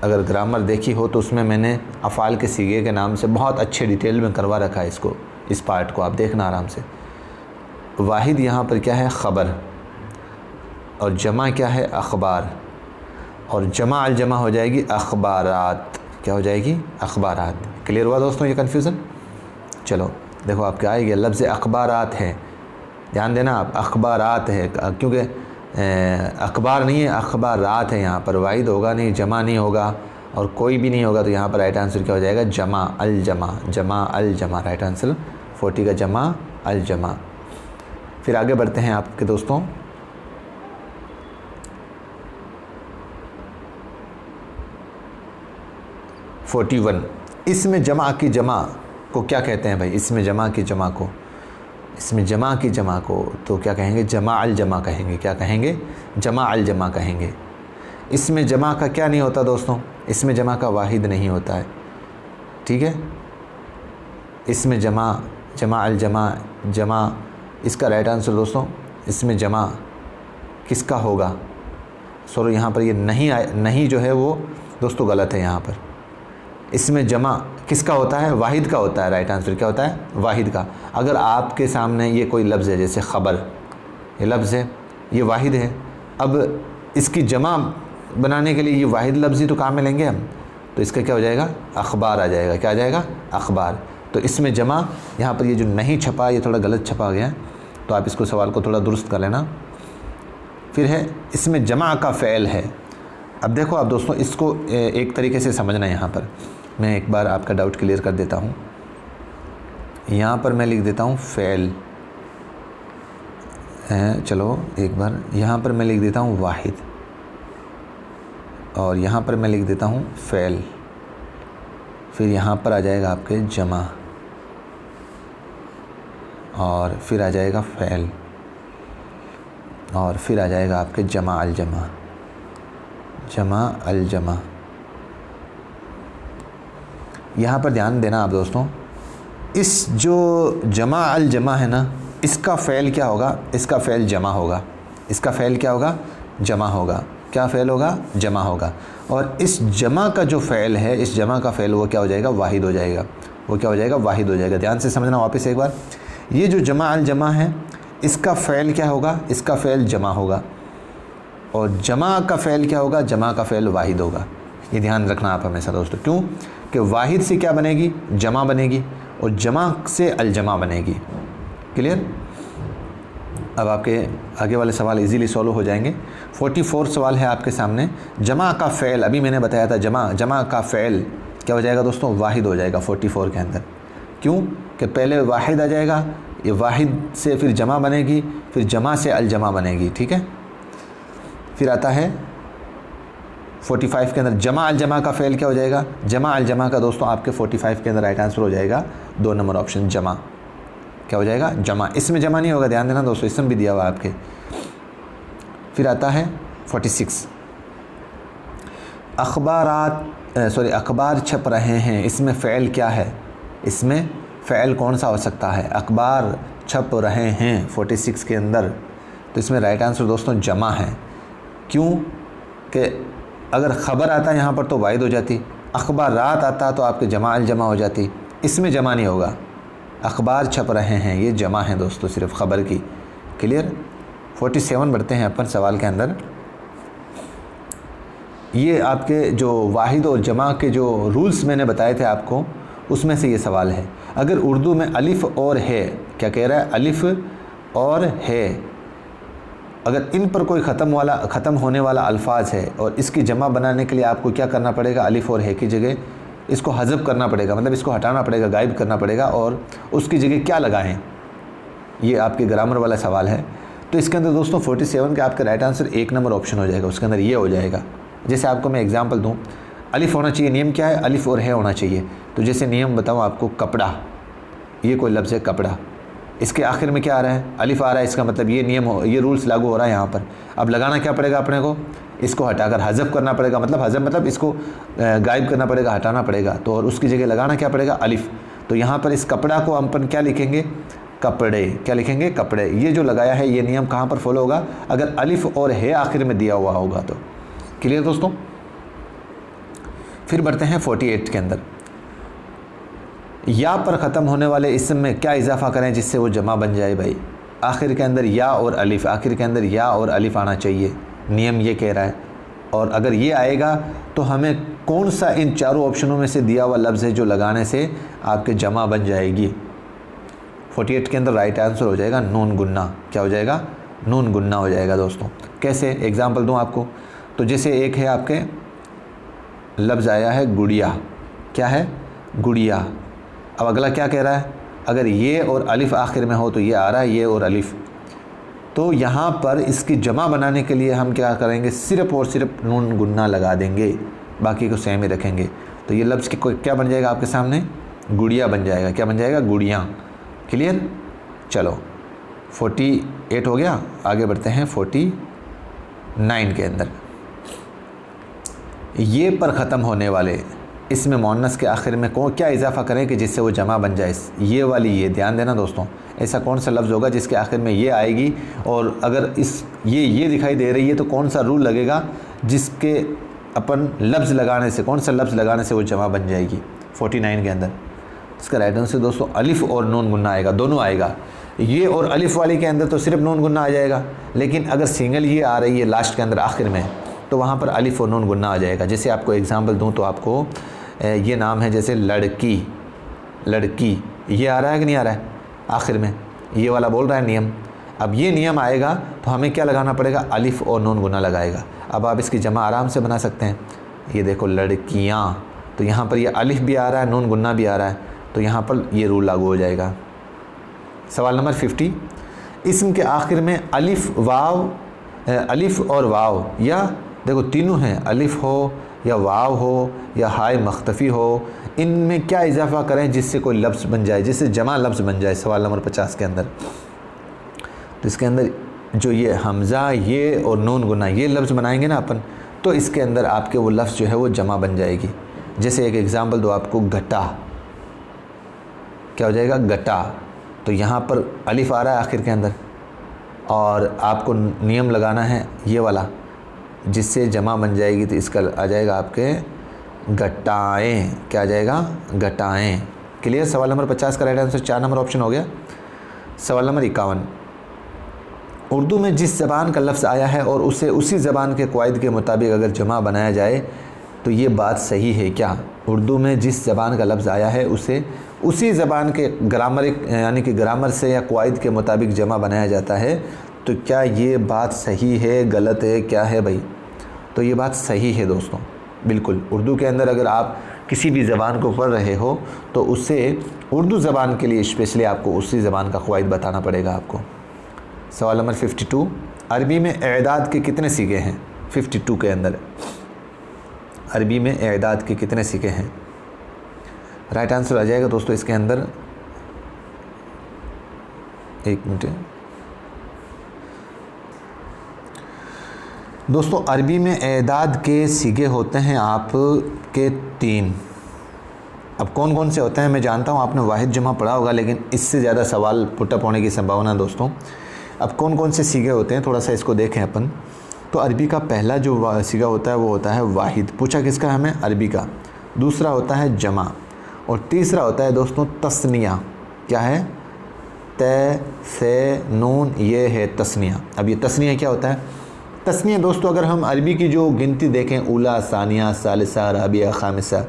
अगर ग्रामर देखी हो तो उसमें मैंने अफ़ाल के सीगे के नाम से बहुत अच्छे डिटेल में करवा रखा है इसको, इस पार्ट को आप देखना आराम से। वाहिद यहाँ पर क्या है? ख़बर, और जमा क्या है? अखबार, और जमा अल जमा हो जाएगी अखबारात। क्या हो जाएगी? अखबारात। क्लियर हुआ दोस्तों ये कन्फ्यूज़न? चलो देखो आपके आएगी, लफ्ज़ अखबारात है, ध्यान देना आप, अखबारात है, क्योंकि अखबार नहीं है, अखबारात है। यहाँ पर वाहिद होगा नहीं, जमा नहीं होगा, और कोई भी नहीं होगा, तो यहाँ पर राइट आंसर क्या हो जाएगा? जमा अल जमा, जमा अल जमा। राइट आंसर 40 का जमा अल जमा। फिर आगे बढ़ते हैं आपके दोस्तों, इसमें जमा की जमा को क्या कहते हैं भाई? इसमें जमा की जमा को, इसमें जमा की जमा को तो क्या कहेंगे? जमा अल जमा कहेंगे। क्या कहेंगे? जमा अल जमा कहेंगे। इसमें जमा का क्या नहीं होता दोस्तों? इसमें जमा का वाहिद नहीं होता है, ठीक है। इसमें जमा, जमा अल जमा, जमा, इसका राइट आंसर दोस्तों इसमें जमा किसका होगा? सॉरी यहाँ पर ये नहीं जो है वो दोस्तों गलत है। यहाँ पर इसमें जमा किसका होता है? वाहिद का होता है। राइट आंसर क्या होता है? वाहिद का। अगर आपके सामने ये कोई लफ्ज़ है, जैसे ख़बर, ये लफ्ज़ है, ये वाहिद है, अब इसकी जमा बनाने के लिए ये वाहिद लफ्ज़ ही तो काम में लेंगे हम, तो इसका क्या हो जाएगा? अखबार आ जाएगा। क्या आ जाएगा? अखबार। तो इसमें जमा, यहाँ पर ये जो नहीं छपा, ये थोड़ा गलत छपा गया है, तो आप इसको सवाल को थोड़ा दुरुस्त कर लेना। फिर है इसमें जमा का फ़ेल है। अब देखो आप दोस्तों इसको एक तरीके से समझना है। यहाँ पर मैं एक बार आपका डाउट क्लियर कर देता हूँ। यहाँ पर मैं लिख देता हूँ फ़ेल, चलो एक बार यहाँ पर मैं लिख देता हूँ वाहिद, और यहाँ पर मैं लिख देता हूँ फ़ेल। फिर यहाँ पर आ जाएगा आपके जमा, और फिर आ जाएगा फ़ेल, और फिर आ जाएगा आपके जमा अल जमा, जमा अल जमा। यहाँ पर ध्यान देना आप दोस्तों, इस जो जमा अल जमा है ना, इसका फ़ेल क्या होगा, इसका फ़ेल जमा होगा, इसका फ़ेल क्या होगा, जमा होगा। क्या फ़ेल होगा, जमा होगा। और इस जमा का जो फ़ेल है, इस जमा का फ़ेल वो क्या हो जाएगा, वाहिद हो जाएगा। वो क्या हो जाएगा, वाहिद हो जाएगा। ध्यान से समझना वापस एक बार, ये जो जमा अल जमा है इसका फ़ेल क्या होगा, इसका फ़ेल जमा होगा, और जमा का फ़ेल क्या होगा, जमा का फ़ेल वाहिद होगा। ये ध्यान रखना आप हमेशा दोस्तों। क्यों कि वाहिद से क्या बनेगी, जमा बनेगी, और जमा से अलजमा बनेगी। क्लियर। अब आपके आगे वाले सवाल इजीली सॉल्व हो जाएंगे। 44 सवाल है आपके सामने। जमा का फ़ेल, अभी मैंने बताया था जमा का फ़ेल क्या हो जाएगा दोस्तों, वाहिद हो जाएगा 44 के अंदर। क्यों कि पहले वाहिद आ जाएगा, ये वाहिद से फिर जमा बनेगी, फिर जमा से अलजमा बनेगी। ठीक है। फिर आता है 45 के अंदर जमा अलजमा का फ़ेल क्या हो जाएगा, जमा अलजमा का दोस्तों आपके 45 के अंदर राइट आंसर हो जाएगा 2 नंबर ऑप्शन, जमा। क्या हो जाएगा, जमा। इसमें जमा नहीं होगा, ध्यान देना दोस्तों, इसमें भी दिया हुआ आपके। फिर आता है 46, अखबार छप रहे हैं, इसमें फ़ेल क्या है, इसमें फ़ेल कौन सा हो सकता है, अखबार छप रहे हैं 46 के अंदर। तो इसमें राइट आंसर दोस्तों जमा है। क्यों कि अगर ख़बर आता है यहाँ पर तो वाहिद हो जाती, अखबारात आता तो आपके जमा अल जमा हो जाती। इसमें जमा नहीं होगा, अखबार छप रहे हैं ये जमा है दोस्तों, सिर्फ ख़बर की। क्लियर। 47 बढ़ते हैं अपन सवाल के अंदर। ये आपके जो वाहिद और जमा के जो रूल्स मैंने बताए थे आपको, उसमें से ये सवाल है। अगर उर्दू में अलिफ़ और है, क्या कह रहा है, अलिफ़ और है, अगर इन पर कोई ख़त्म होने वाला अल्फाज है और इसकी जमा बनाने के लिए आपको क्या करना पड़ेगा, अलिफ़ और है की जगह इसको हज़फ करना पड़ेगा, मतलब इसको हटाना पड़ेगा, गायब करना पड़ेगा, और उसकी जगह क्या लगाएं, ये आपके ग्रामर वाला सवाल है। तो इसके अंदर दोस्तों 47 के आपका राइट आंसर 1 नंबर ऑप्शन हो जाएगा, उसके अंदर ये हो जाएगा। जैसे आपको मैं एग्जांपल दूं, अलिफ़ होना चाहिए, नियम क्या है, अलिफ़ और है होना चाहिए। तो जैसे नियम बताऊं आपको, कपड़ा, ये कोई लफ्ज़ है कपड़ा, इसके आखिर में क्या आ रहा है, अलिफ़ आ रहा है, इसका मतलब ये नियम हो, ये रूल्स लागू हो रहा है यहाँ पर। अब लगाना क्या पड़ेगा अपने को, इसको हटाकर हज़फ करना पड़ेगा, मतलब हज़फ मतलब इसको गायब करना पड़ेगा, हटाना पड़ेगा। तो और उसकी जगह लगाना क्या पड़ेगा, अलिफ़। तो यहाँ पर इस कपड़ा को अपन क्या लिखेंगे, कपड़े। क्या लिखेंगे, कपड़े। ये जो लगाया है ये नियम कहाँ पर फॉलो होगा, अगर अलिफ़ और है आखिर में दिया हुआ होगा तो। क्लियर दोस्तों। फिर बढ़ते हैं 48 के अंदर, या पर ख़त्म होने वाले इसम में क्या इजाफा करें जिससे वो जमा बन जाए। भाई आखिर के अंदर या और अलिफ़, आखिर के अंदर या और अलिफ़ आना चाहिए, नियम ये कह रहा है। और अगर ये आएगा तो हमें कौन सा इन चारों ऑप्शनों में से दिया हुआ लफ्ज़ है जो लगाने से आपके जमा बन जाएगी। 48 के अंदर राइट आंसर हो जाएगा नून गुन्ना। क्या हो जाएगा, नून गुन्ना हो जाएगा दोस्तों। कैसे, एग्ज़ाम्पल दूँ आपको। तो जैसे एक है आपके लफ्ज़ आया है गुड़िया, क्या है, गुड़िया। अब अगला क्या कह रहा है, अगर ये और अलिफ़ आखिर में हो तो ये आ रहा है ये और अलिफ़। तो यहाँ पर इसकी जमा बनाने के लिए हम क्या करेंगे, सिर्फ़ और सिर्फ नून गुन्ना लगा देंगे, बाकी को सेम ही रखेंगे। तो ये लफ्ज़ क्या बन जाएगा आपके सामने, गुड़िया बन जाएगा। क्या बन जाएगा, गुड़िया। क्लियर। चलो 48 हो गया, आगे बढ़ते हैं 49 के अंदर। ये पर ख़त्म होने वाले इसमें मुअन्नस के आखिर में क्या इजाफा करें कि जिससे वो जमा बन जाए। ये वाली, ये ध्यान देना दोस्तों, ऐसा कौन सा लफ्ज़ होगा जिसके आखिर में ये आएगी, और अगर ये दिखाई दे रही है तो कौन सा रूल लगेगा जिसके अपन लफ्ज़ लगाने से, कौन सा लफ्ज़ लगाने से वो जमा बन जाएगी 49 के अंदर। इसका राइट आंसर दोस्तों अलिफ़ और नून गुन्ना आएगा, दोनों आएगा। ये और अलिफ़ वाली के अंदर तो सिर्फ नून गुन्ना आ जाएगा, लेकिन अगर सिंगल ये आ रही है लास्ट के अंदर आखिर में, तो वहाँ पर अलिफ़ और नून गुन्ना आ जाएगा। जैसे आपको एग्जांपल दूँ तो आपको ये नाम है जैसे लड़की, लड़की, ये आ रहा है कि नहीं आ रहा है आखिर में, ये वाला बोल रहा है नियम। अब ये नियम आएगा तो हमें क्या लगाना पड़ेगा, अलिफ़ और नून गुना लगाएगा। अब आप इसकी जमा आराम से बना सकते हैं। ये देखो लड़कियाँ, तो यहाँ पर ये अलिफ़ भी आ रहा है, नून गुन्ना भी आ रहा है, तो यहाँ पर ये रूल लागू हो जाएगा। सवाल नंबर 50, इसम के आखिर में अलिफ़ और वाव, या देखो तीनों हैं, अलिफ़ हो या वाव हो या हाय मख्तफ़ी हो, इनमें क्या इजाफा करें जिससे कोई लफ्ज़ बन जाए, जिससे जमा लफ्ज़ बन जाए। सवाल नंबर 50 के अंदर, तो इसके अंदर जो ये हमज़ा, ये और नून गुना, ये लफ्ज़ बनाएंगे ना अपन, तो इसके अंदर आपके वो लफ्ज़ जो है वो जमा बन जाएगी। जैसे एक एग्ज़ाम्पल दो आपको, घटा, क्या हो जाएगा, घटा। तो यहाँ पर अलिफ आ रहा है आखिर के अंदर, और आपको नियम लगाना है ये वाला, जिससे जमा बन जाएगी, तो इसका आ जाएगा आपके घटाएँ। क्या आ जाएगा, घटाएँ। क्लियर। सवाल नंबर 50 का राइट आंसर 4 नंबर ऑप्शन हो गया। सवाल नंबर 51, उर्दू में जिस ज़बान का लफ्ज़ आया है और उसे उसी ज़बान के क़वाइद के मुताबिक अगर जमा बनाया जाए तो ये बात सही है क्या? उर्दू में जिस ज़बान का लफ्ज़ आया है उसे उसी ज़बान के ग्रामरिक यानी कि ग्रामर से या क़वाइद के मुताबिक जमा बनाया जाता है, तो क्या ये बात सही है, गलत है, क्या है भाई? तो ये बात सही है दोस्तों, बिल्कुल। उर्दू के अंदर अगर आप किसी भी ज़बान को पढ़ रहे हो तो उससे उर्दू ज़बान के लिए स्पेशली आपको उसी ज़बान का क़वाइद बताना पड़ेगा आपको। सवाल नंबर 52, अरबी में एदाद के कितने सीगे हैं? 52 के अंदर अरबी में एदाद के कितने सीगे हैं? राइट आंसर आ जाएगा दोस्तों इसके अंदर, एक मिनट दोस्तों, अरबी में एदाद के सीगे होते हैं आपके 3। अब कौन कौन से होते हैं मैं जानता हूँ, आपने वाहिद जमा पढ़ा होगा, लेकिन इससे ज़्यादा सवाल पुटअप होने की संभावना है दोस्तों। अब कौन कौन से सीगे होते हैं, थोड़ा सा इसको देखें अपन। तो अरबी का पहला जो सीगा होता है वो होता है वाहिद। पूछा किसका हमें? अरबी का। दूसरा होता है जमा, और तीसरा होता है दोस्तों तस्निया। क्या है? तय से नून, ये है तस्निया। अब ये तस्निया क्या होता है? तस्निया दोस्तों अगर हम अरबी की जो गिनती देखें, उला, सानिया, सालिसा, राबिया, खामिसा,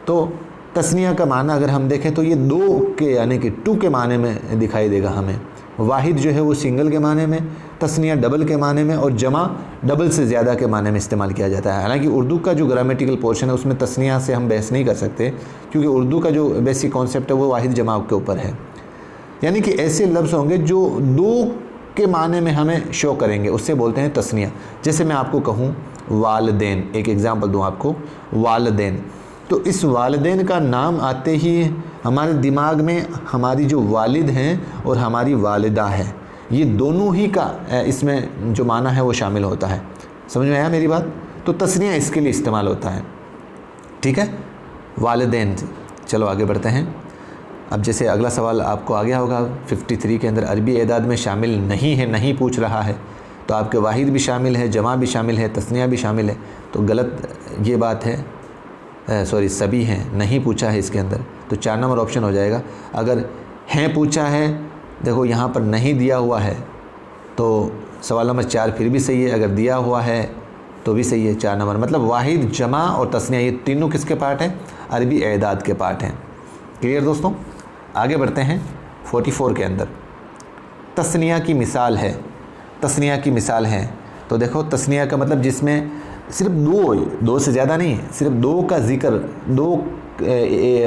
तो तस्निया का माना अगर हम देखें तो ये 2 के यानी कि 2 के माने में दिखाई देगा हमें। वाहिद जो है वो सिंगल के माने में, तस्निया डबल के माने में, और जमा डबल से ज़्यादा के माने में इस्तेमाल किया जाता है। हालांकि उर्दू का जो ग्रामेटिकल पोर्शन है उसमें तस्निया से हम बहस नहीं कर सकते, क्योंकि उर्दू का जो बेसिक कॉन्सेप्ट है वो वाहिद जमा के ऊपर है। यानी कि ऐसे लफ्ज़ होंगे जो 2 के माने में हमें शो करेंगे, उससे बोलते हैं तस्निया। जैसे मैं आपको कहूँ वालदेन, एक एग्ज़ाम्पल दूँ आपको, वालदेन, तो इस वालदेन का नाम आते ही हमारे दिमाग में हमारी जो वालिद हैं और हमारी वालिदा है, ये दोनों ही का इसमें जो माना है वो शामिल होता है। समझ में आया मेरी बात? तो तस्निया इसके लिए इस्तेमाल होता है, ठीक है, वालिदैन। चलो आगे बढ़ते हैं। अब जैसे अगला सवाल आपको आ गया होगा, 53 के अंदर अरबी एदाद में शामिल नहीं है, नहीं पूछ रहा है, तो आपके वाहिद भी शामिल है, जमा भी शामिल है, तस्निया भी शामिल है, तो गलत ये बात है, सॉरी सभी हैं, नहीं पूछा है इसके अंदर, तो 4 नंबर ऑप्शन हो जाएगा। अगर हैं पूछा है, देखो यहाँ पर नहीं दिया हुआ है, तो सवाल नंबर 4 फिर भी सही है, अगर दिया हुआ है तो भी सही है 4 नंबर। मतलब वाहिद, जमा और तस्निया ये तीनों किसके पार्ट हैं? अरबी एदाद के पार्ट हैं। क्लियर दोस्तों? आगे बढ़ते हैं 44 के अंदर, तस्निया की मिसाल है। तस्निया की मिसाल है तो देखो, तस्निया का मतलब जिसमें सिर्फ 2 से ज़्यादा नहीं, सिर्फ 2 का ज़िक्र, 2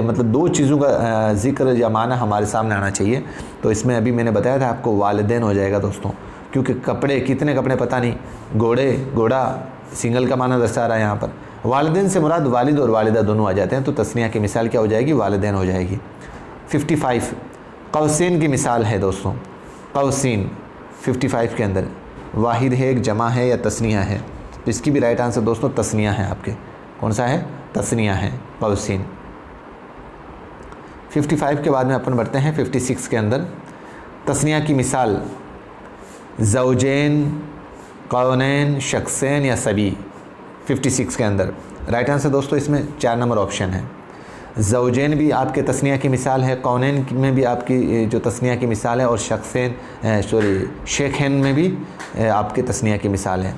मतलब 2 चीज़ों का ज़िक्र या माना हमारे सामने आना चाहिए। तो इसमें अभी मैंने बताया था आपको वालिदैन हो जाएगा दोस्तों, क्योंकि कपड़े, कितने कपड़े पता नहीं, घोड़ा सिंगल का माना दर्शा रहा है यहाँ पर। वालिदैन से मुराद वालिद और वालिदा दोनों आ जाते हैं, तो तस्निया की मिसाल क्या हो जाएगी? वालिदैन हो जाएगी। 55 कौसैन की मिसाल है दोस्तों। कौसैन 55 के अंदर वाहिद है, एक जमा है या तस्निया है? तो इसकी भी राइट आंसर दोस्तों तस्निया है आपके। कौन सा है? तस्निया है, कौसैन। 55 के बाद में अपन बढ़ते हैं 56 के अंदर, तस्निया की मिसाल ज़ौजैन, कौनैन, शख्सैन या सभी। 56 के अंदर राइट आंसर दोस्तों इसमें 4 नंबर ऑप्शन है। ज़ौजैन भी आपके तस्निया की मिसाल है, कौनैन में भी आपकी जो तस्निया की मिसाल है, और शख्सैन शेखैन में भी आपके तस्निया की मिसाल है।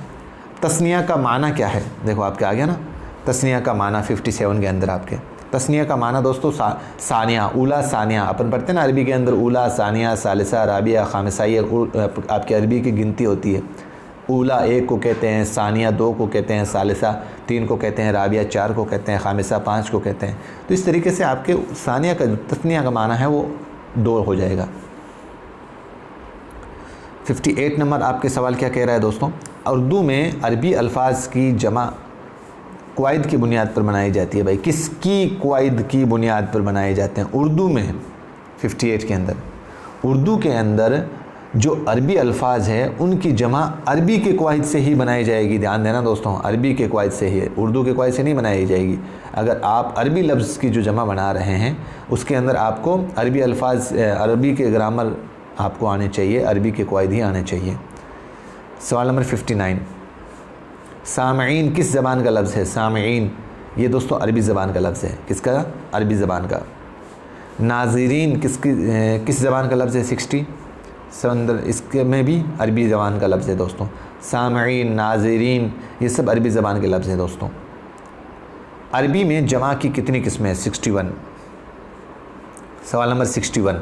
तस्निया का माना क्या है? देखो आपके आ गया ना, तस्निया का माना 57 के अंदर आपके। तस्निया का माना दोस्तों सानिया, उला, सानिया। अपन पढ़ते हैं ना अरबी के अंदर उला, सानिया, सालिसा, राबिया, खामिसा, ये आपकी अरबी की गिनती होती है। उला 1 को कहते हैं, सानिया 2 को कहते हैं, सालिसा 3 को कहते हैं, राबिया 4 को कहते हैं, खामिसा 5 को कहते हैं। तो इस तरीके से आपके सानिया का तस्निया का माना है वो 2 हो जाएगा। 58 नंबर आपके सवाल क्या कह रहा है दोस्तों? उर्दू में अरबी अल्फाज की जमा क़वाइद की बुनियाद पर बनाई जाती है। भाई किसकी क़वाइद की बुनियाद पर बनाए जाते हैं उर्दू में? 58 के अंदर उर्दू के अंदर जो अरबी अल्फाज है उनकी जमा अरबी के कवायद से ही बनाई जाएगी। ध्यान देना दोस्तों, अरबी के कवायद से ही, उर्दू के कवायद से नहीं बनाई जाएगी। अगर आप अरबी लफ्ज़ की जो जमा बना रहे हैं उसके अंदर आपको अरबी अल्फाज, अरबी के ग्रामर आपको आने चाहिए, अरबी के कवायद ही आने चाहिए। सवाल नंबर 59, सामईन किस ज़बान का लफ्ज़ है? सामईन ये दोस्तों अरबी ज़बान का लफ्ज़ है। किसका? अरबी ज़बान का। नाज़रीन किस ज़बान का लफ्ज़ है? 60 समंदर, इसके में भी अरबी ज़बान का लफ्ज़ है दोस्तों। सामईन, नाज़रीन ये सब अरबी ज़बान के लफ्ज़ हैं दोस्तों। अरबी में जमा की कितनी किस्में हैं? 61। सवाल नंबर 61,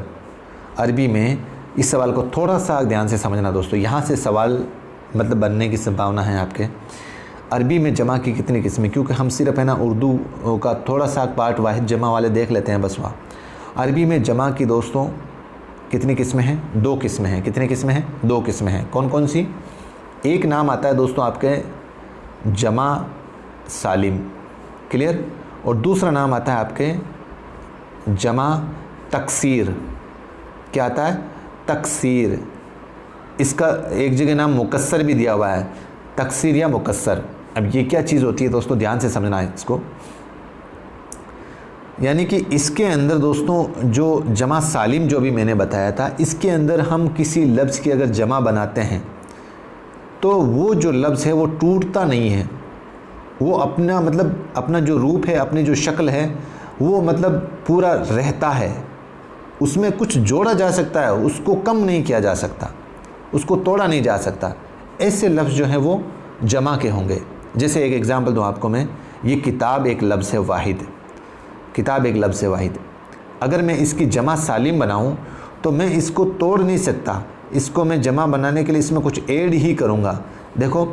अरबी में, इस सवाल को थोड़ा सा ध्यान से समझना दोस्तों, यहाँ से सवाल मतलब बनने की संभावना है आपके। अरबी में जमा की कितनी किस्में, क्योंकि हम सिर्फ है ना उर्दू का थोड़ा सा पार्ट वाहिद जमा वाले देख लेते हैं बस वहाँ। अरबी में जमा की दोस्तों कितनी किस्में हैं? 2 किस्में हैं। कितनी किस्में हैं? 2 किस्में हैं। कौन कौन सी? एक नाम आता है दोस्तों आपके जमा सालिम, क्लियर, और दूसरा नाम आता है आपके जमा तकसीर। क्या आता है? तकसीर। इसका एक जगह नाम मुकस्सर भी दिया हुआ है, तकसीर या मुकस्सर। अब ये क्या चीज़ होती है दोस्तों, ध्यान से समझना है इसको। यानी कि इसके अंदर दोस्तों जो जमा सालिम जो भी मैंने बताया था, इसके अंदर हम किसी लफ्ज़ की अगर जमा बनाते हैं तो वो जो लफ्ज़ है वो टूटता नहीं है, वो अपना मतलब अपना जो रूप है, अपनी जो शक्ल है वो मतलब पूरा रहता है। उसमें कुछ जोड़ा जा सकता है, उसको कम नहीं किया जा सकता, उसको तोड़ा नहीं जा सकता। ऐसे लफ्ज़ जो हैं वो जमा के होंगे। जैसे एक एग्ज़ाम्पल दूँ आपको मैं, ये किताब एक लफ्ज़ है वाहिद, किताब एक लफ्ज़ है वाहिद। अगर मैं इसकी जमा सालिम बनाऊं तो मैं इसको तोड़ नहीं सकता, इसको मैं जमा बनाने के लिए इसमें कुछ ऐड ही करूंगा। देखो,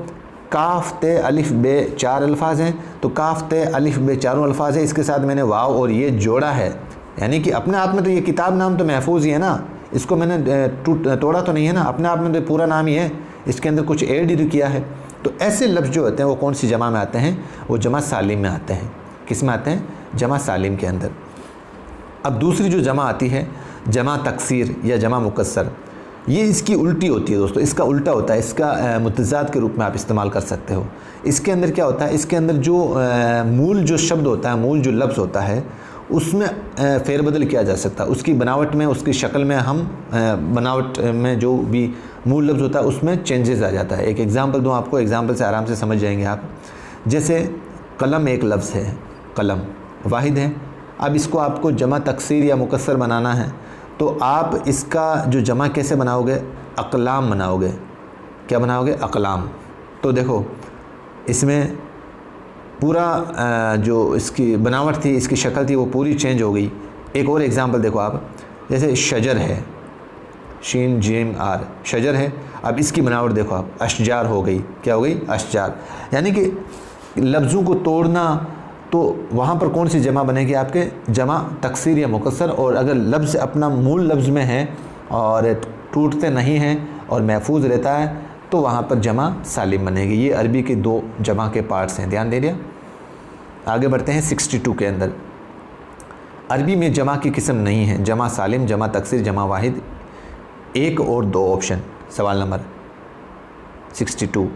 काफ ते अलिफ बे 4 अल्फाज हैं, तो काफ ते अलिफ बे चारों अल्फाज है, इसके साथ मैंने वाव और ये जोड़ा है। यानी कि अपने आप में तो ये किताब नाम तो महफूज ही है ना, इसको मैंने तोड़ा तो नहीं है ना, अपने आप में तो पूरा नाम ही है, इसके अंदर कुछ ऐड ही किया है। तो ऐसे लफ्ज़ जो होते हैं वो कौन सी जमा में आते हैं? वो जमा सालिम में आते हैं। किस में आते हैं? जमा सालिम के अंदर। अब दूसरी जो जमा आती है जमा तकसीर या जमा मुकस्सर, ये इसकी उल्टी होती है दोस्तों, इसका उल्टा होता है, इसका मुतज़ाद के रूप में आप इस्तेमाल कर सकते हो। इसके अंदर क्या होता है? इसके अंदर जो मूल जो शब्द होता है, मूल जो लफ्ज़ होता है, उसमें फेरबदल किया जा सकता है। उसकी बनावट में, उसकी शक्ल में हम बनावट में जो भी मूल लफ्ज़ होता है उसमें चेंजेस आ जाता है। एक एग्ज़ाम्पल दूँ आपको, एग्ज़ाम्पल से आराम से समझ जाएंगे आप। जैसे कलम एक लफ्ज़ है, कलम वाहिद है। अब इसको आपको जमा तकसीर या मुकस्सर बनाना है तो आप इसका जो जमा कैसे बनाओगे? अक़लाम बनाओगे। क्या बनाओगे? अक़लाम। तो देखो, इसमें पूरा जो इसकी बनावट थी, इसकी शक्ल थी, वो पूरी चेंज हो गई। एक और एग्ज़ाम्पल देखो आप, जैसे शजर है, शीन जीम आर, शजर है। अब इसकी बनावट देखो आप, अशजार हो गई। क्या हो गई? अशजार। यानी कि लफ्ज़ों को तोड़ना, तो वहाँ पर कौन सी जमा बनेगी आपके? जमा तकसीर या मुकस्सर। और अगर लफ्ज़ अपना मूल लफ्ज़ में है और टूटते नहीं हैं और महफूज रहता है तो वहाँ पर जमा सालिम बनेगी। ये अरबी के 2 जमा के पार्ट्स हैं, ध्यान दे दिया। आगे बढ़ते हैं 62 के अंदर। अरबी में जमा की किस्म नहीं है, जमा सालिम, जमा तकसीर, जमा वाहिद, 1 और 2 ऑप्शन। सवाल नंबर 62,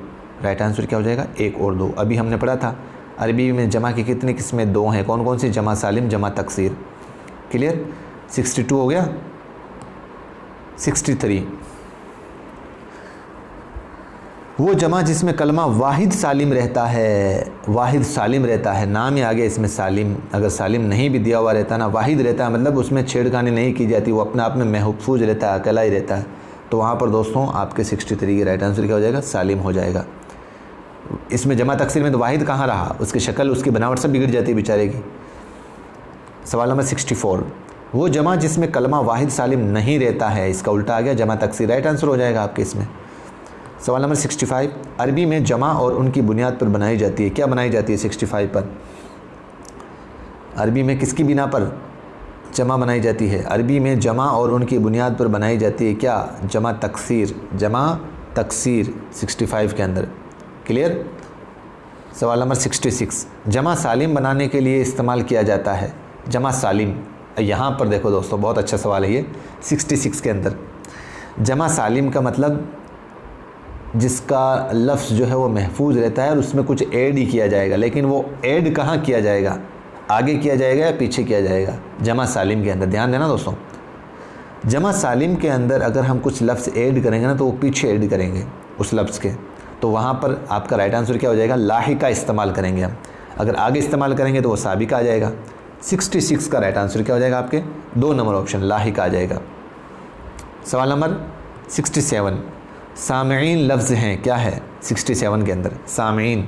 राइट आंसर क्या हो जाएगा? 1 और 2। अभी हमने पढ़ा था अरबी में जमा की कितनी किस्में? 2 हैं। कौन कौन सी? जमा सालिम, जमा तकसीर। क्लियर? 62 हो गया। 63, वो जमा जिसमें कलमा वाहिद सालिम रहता है, वाहिद सालिम रहता है, नाम ही आ गया इसमें सालिम। अगर सालिम नहीं भी दिया हुआ रहता ना, वाहिद रहता है, मतलब उसमें छेड़खानी नहीं की जाती, वो अपने आप में महफूज रहता है, अकेला ही रहता है, तो वहाँ पर दोस्तों आपके 63 की राइट आंसर क्या हो जाएगा? सालिम हो जाएगा। इसमें जमा तकसीर में तो वाहिद कहाँ रहा, उसकी शक्ल, उसकी बनावट सब बिगड़ जाती है बेचारे की। सवाल नंबर 64, वो जमा जिसमें कलमा वाहिद सालिम नहीं रहता है, इसका उल्टा आ गया जमा तकसीर, राइट आंसर हो जाएगा आपके इसमें। सवाल नंबर 65, अरबी में जमा और उनकी बुनियाद पर बनाई जाती है। क्या बनाई जाती है 65 पर? अरबी में किसकी बिना पर जमा बनाई जाती है? अरबी में जमा और उनकी बुनियाद पर बनाई जाती है क्या? जमा तकसीर, जमा तकसीर 65 के अंदर। क्लियर? सवाल नंबर 66, जमा सालिम बनाने के लिए इस्तेमाल किया जाता है। जमा सालिम, यहाँ पर देखो दोस्तों बहुत अच्छा सवाल है ये 66 के अंदर। जमा सालिम का मतलब जिसका लफ्ज़ जो है वो महफूज रहता है और उसमें कुछ ऐड ही किया जाएगा, लेकिन वो ऐड कहाँ किया जाएगा, आगे किया जाएगा या पीछे किया जाएगा? जमा सालिम के अंदर। ध्यान देना दोस्तों, जमा सालिम के अंदर अगर हम कुछ लफ्ज़ ऐड करेंगे ना तो वो पीछे ऐड करेंगे उस लफ्ज़ के, तो वहाँ पर आपका राइट आंसर क्या हो जाएगा? लाहिका इस्तेमाल करेंगे हम। अगर आगे इस्तेमाल करेंगे तो वो साबिका आ जाएगा। 66 का राइट आंसर क्या हो जाएगा आपके? 2 नंबर ऑप्शन लाहिका आ जाएगा। सवाल नंबर 67, सामईन लफ्ज़ हैं, क्या है 67 के अंदर? सामईन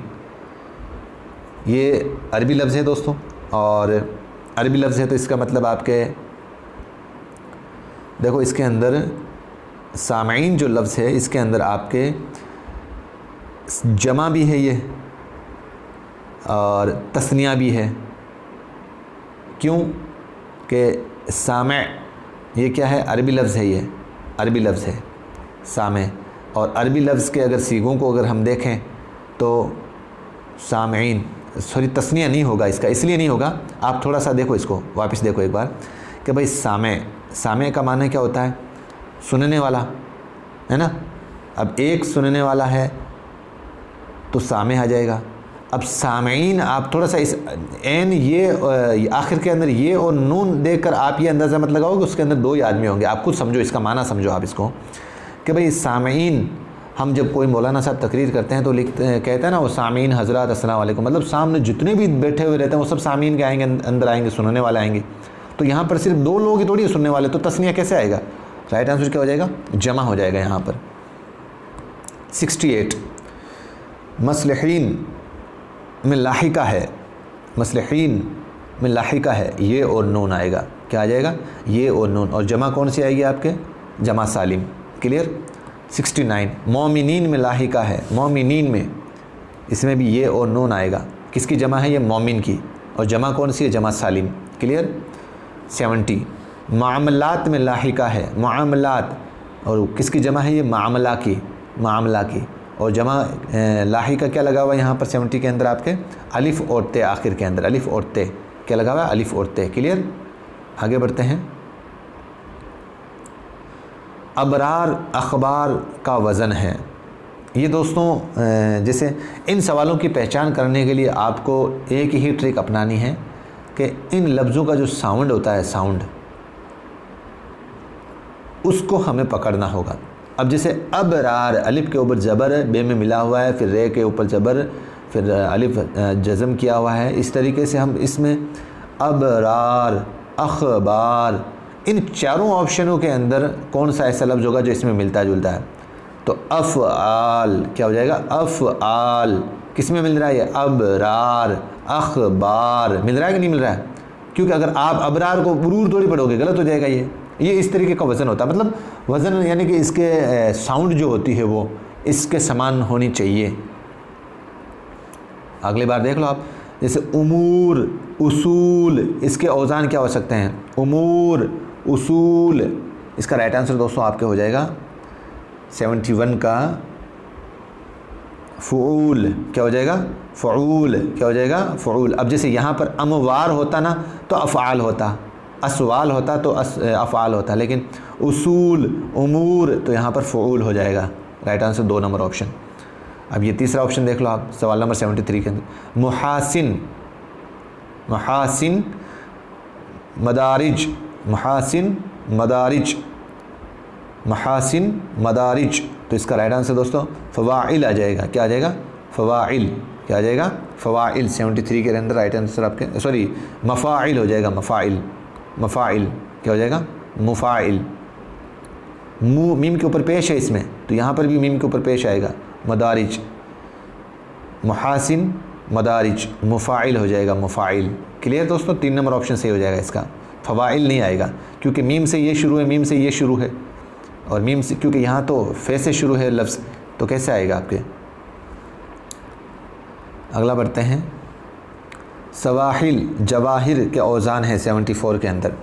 ये अरबी लफ्ज़ है दोस्तों, और अरबी लफ्ज़ है तो इसका मतलब आपके देखो इसके अंदर सामईन जो लफ्ज़ है इसके अंदर आपके जमा भी है ये और तस्निया भी है। क्यों कि सामे ये क्या है? अरबी लफ्ज़ है, ये अरबी लफ्ज़ है सामे। और अरबी लफ्ज़ के अगर सीगों को अगर हम देखें तो सामईन, सॉरी तस्निया नहीं होगा इसका, इसलिए नहीं होगा, आप थोड़ा सा देखो इसको, वापस देखो एक बार कि भाई सामे, सामे का माने क्या होता है? सुनने वाला, है ना। अब एक सुनने वाला है तो सामे आ जाएगा। अब सामईन आप थोड़ा सा इस एन ये आखिर के अंदर ये और नून देखकर आप ये अंदाज़ा मत लगाओ कि उसके अंदर 2 ही आदमी होंगे। आप खुद समझो, इसका माना समझो आप इसको कि भाई सामईन, हम जब कोई मौलाना साहब तकरीर करते हैं तो लिखते हैं, कहते हैं ना वो सामीन हज़रात अस्सलाम वालेकुम, मतलब सामने जितने भी बैठे हुए रहते हैं वो सब सामीन के आएंगे, अंदर आएंगे, सुनने वाले आएंगे। तो यहाँ पर सिर्फ 2 लोग ही थोड़ी है सुनने वाले, तो तस्निया कैसे आएगा? राइट आंसर क्या हो जाएगा? जमा हो जाएगा यहाँ पर। 68, मसलहीन में लाहिका है, मसलहीन में लाहिका है, ये और नून आएगा। क्या आ जाएगा? ये और नून। और जमा कौन सी आएगी आपके? जमा सालिम। क्लियर। 69, मोमिनीन में लाहिका है, मोमिनीन में, इसमें भी ये और नून आएगा। किसकी जमा है? ये मोमिन की। और जमा कौन सी है? जमा सालिम। क्लियर। 70, मामलात में लाहिका है, मामलात, और किसकी जमा है? ये मामला की, मामला की। और जमा लाहिका क्या लगा हुआ है यहाँ पर 70 के अंदर आपके? अलिफ और ते आखिर के अंदर, अलिफ और ते क्या लगा हुआ है? अलिफ और ते। क्लियर। आगे बढ़ते हैं। अबरार अखबार का वज़न है। ये दोस्तों जैसे इन सवालों की पहचान करने के लिए आपको एक ही ट्रिक अपनानी है कि इन लफ्ज़ों का जो साउंड होता है, साउंड, उसको हमें पकड़ना होगा। अब जैसे अबरार, अलिफ के ऊपर ज़बर बे में मिला हुआ है, फिर रे के ऊपर ज़बर, फिर अलिफ जज़म किया हुआ है, इस तरीके से हम इसमें अबरार, अखबार, इन चारों ऑप्शनों के अंदर कौन सा ऐसा लफ्ज़ होगा जो इसमें मिलता जुलता है? तो अफ़आल क्या हो जाएगा? अफ़आल किस में मिल रहा है? ये अबरार, अखबार मिल रहा है कि नहीं मिल रहा है? क्योंकि अगर आप अबरार को बुरूर थोड़ी पढ़ोगे, गलत हो जाएगा। ये इस तरीके का वज़न होता है, मतलब वज़न यानी कि इसके साउंड जो होती है वो इसके समान होनी चाहिए। अगली बार देख लो आप, जैसे उमूर, उसूल, इसके औज़ान क्या हो सकते हैं? उमूर, उसूल। इसका राइट आंसर दोस्तों आपके हो जाएगा 71 का फ़ऊल। क्या हो जाएगा? फ़ऊल। क्या हो जाएगा? फ़ऊल। अब जैसे यहाँ पर अमवार होता ना तो अफ़आल होता, असवाल होता तो अफ़आल होता, लेकिन उसूल, उमूर, तो यहाँ पर फ़ऊल हो जाएगा। Right answer 2 number option. अब ये तीसरा ऑप्शन देख लो आप, सवाल नंबर 73 के अंदर। मुहासिन, मुहासिन मदारिज, मुहासिन मदारिज, मुहासिन मदारिज, तो इसका राइट आंसर दोस्तों फ़वाइल आ जाएगा। क्या आ जाएगा? फ़वाइल। क्या आ जाएगा? फ़वाइल। 73 के अंदर राइट आंसर आपके, सॉरी मफ़ाइल हो जाएगा, मफ़ाइल, मफ़ाइल। क्या हो जाएगा? मुफ़ाइल। मीम के ऊपर पेश है इसमें, तो यहाँ पर भी मीम के ऊपर पेश आएगा। मदारिज, मुहासिन मदारिज, मुफ़ाइल हो जाएगा, मुफ़ाइल। क्लियर दोस्तों। 3 नंबर ऑप्शन सही हो जाएगा इसका। फ़वाइल नहीं आएगा क्योंकि मीम से ये शुरू है, मीम से ये शुरू है, और मीम से, क्योंकि यहाँ तो फ़े से शुरू है लफ्ज़, तो कैसे आएगा आपके? अगला बढ़ते हैं। सवाहिल, जवाहिर के औज़ान है 74 के अंदर।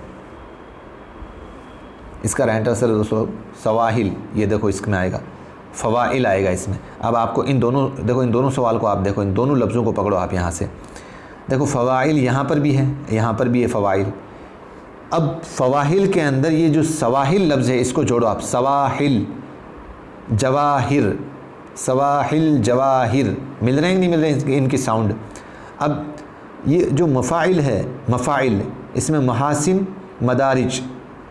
इसका राइट आंसर दोस्तों सवाहिल, ये देखो इसमें आएगा, फ़वाइल आएगा इसमें। अब आपको इन दोनों, देखो इन दोनों सवाल को आप देखो, इन दोनों लफ्ज़ों को पकड़ो आप यहाँ से। देखो फ़वाइल यहाँ पर भी है, यहाँ पर भी है फ़वाइल, अब फ़वाहिल के अंदर ये जो सवाहिल लफ्ज़ है इसको जोड़ो आप, सवाहिल जवाहिर, सवाहिल जवाहिर, मिल रहे हैं नहीं मिल रहे हैं इनकी साउंड। अब ये जो मफ़ाइल है, मफ़ाइल, इसमें महासिन मदारिज,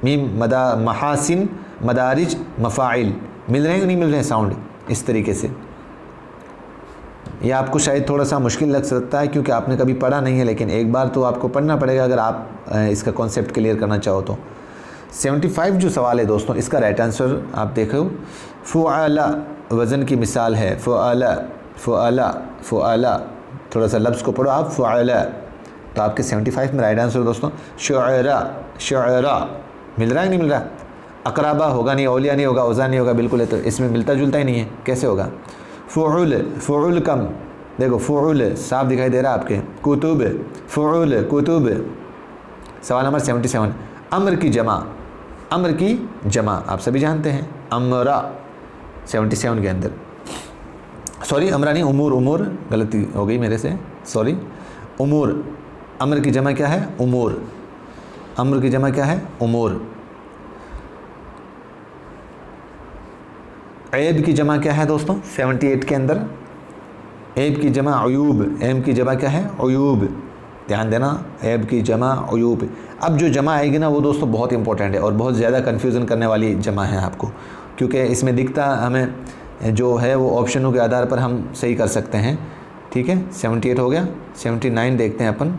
मीम मदा, महासिन मदारिज मफ़ाइल, मिल रहे हैं नहीं मिल रहे हैं साउंड इस तरीके से। ये आपको शायद थोड़ा सा मुश्किल लग सकता है क्योंकि आपने कभी पढ़ा नहीं है, लेकिन एक बार तो आपको पढ़ना पड़ेगा अगर आप इसका कॉन्सेप्ट क्लियर करना चाहो तो। 75 जो सवाल है दोस्तों, इसका राइट आंसर आप देखो, फ़ुआला वज़न की मिसाल है, फ़ुआला फ़ुआला फ़ुआला, थोड़ा सा लफ्ज़ को पढ़ो आप, फ़ुआला, तो आपके 75 में राइट आंसर दोस्तों शुअरा, शुअरा, मिल रहा है नहीं मिल रहा? अकराबा होगा नहीं, औलिया नहीं होगा, औज़ा नहीं होगा, बिल्कुल है, तो इसमें मिलता जुलता ही नहीं है, कैसे होगा? फ़ुउल, फ़ुउल कम, देखो फ़ुउल साफ दिखाई दे रहा है आपके, कुतुब, फ़ुउल कुतुब। सवाल नंबर 77, अम्र की जमा, अम्र की जमा आप सभी जानते हैं, अमरा, 77 के अंदर, सॉरी अमरा नहीं, उमूर, उमूर गलती हो गई मेरे से, सॉरी, उमूर, अम्र की जमा क्या है? उमूर, अम्र की जमा क्या है? उमूर। ऐब की जमा क्या है दोस्तों? 78 के अंदर ऐब की जमा अयूब, ऐब की जमा क्या है? अयूब, ध्यान देना, ऐब की जमा अयूब। अब जो जमा आएगी ना वो दोस्तों बहुत इंपॉर्टेंट है और बहुत ज़्यादा कन्फ्यूज़न करने वाली जमा है आपको, क्योंकि इसमें दिखता हमें जो है वो ऑप्शनों के आधार पर हम सही कर सकते हैं, ठीक है। 78 हो गया, 79 देखते हैं अपन,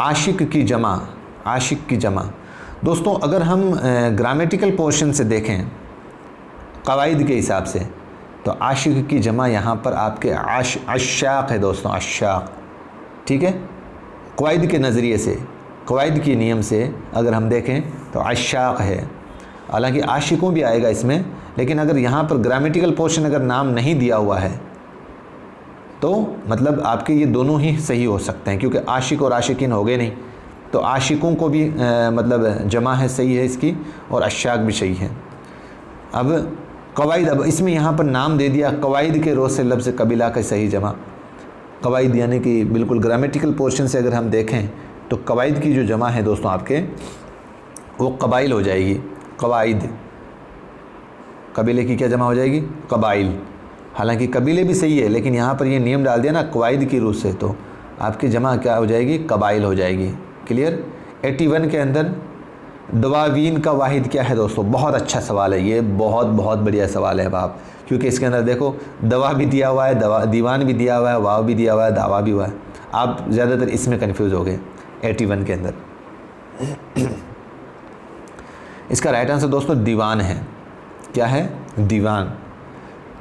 आशिक की जमा, आशिक की जमा। दोस्तों अगर हम ग्रामेटिकल पोर्शन से देखें कवायद के हिसाब से, तो आशिक की जमा यहाँ पर आपके अशाक है दोस्तों, अशाक, ठीक है। कवायद के नज़रिए से, कवायद के नियम से अगर हम देखें तो अशाक है, हालांकि आशिकों भी आएगा इसमें, लेकिन अगर यहाँ पर ग्रामेटिकल पोर्शन अगर नाम नहीं दिया हुआ है तो मतलब आपके ये दोनों ही सही हो सकते हैं, क्योंकि आशिक और आशिकीन हो गए नहीं, तो आशिकों को भी मतलब जमा है, सही है इसकी, और अशाक भी सही है। अब कवायद, अब इसमें यहाँ पर नाम दे दिया, कवायद के रोज़ से लफ्ज़ कबीला का सही जमा, कवायद यानी कि बिल्कुल ग्रामेटिकल पोर्शन से अगर हम देखें तो कवायद की जो जमा है दोस्तों आपके वो कबाइल हो जाएगी, कवायद, कबीले की क्या जमा हो जाएगी? कबाइल। हालांकि कबीले भी सही है, लेकिन यहाँ पर ये नियम डाल दिया ना कवायद की रूह से, तो आपकी जमा क्या हो जाएगी? कबाइल हो जाएगी। क्लियर। 81 के अंदर दवावीन का वाहिद क्या है दोस्तों? बहुत अच्छा सवाल है ये, बहुत बहुत बढ़िया सवाल है बाप, क्योंकि इसके अंदर देखो दवा भी दिया हुआ है, दवा दीवान भी दिया हुआ है, वाव भी दिया हुआ है, दावा भी हुआ है। आप ज़्यादातर इसमें कंफ्यूज हो गए 81 के अंदर। इसका राइट आंसर दोस्तों दीवान है। क्या है? दीवान।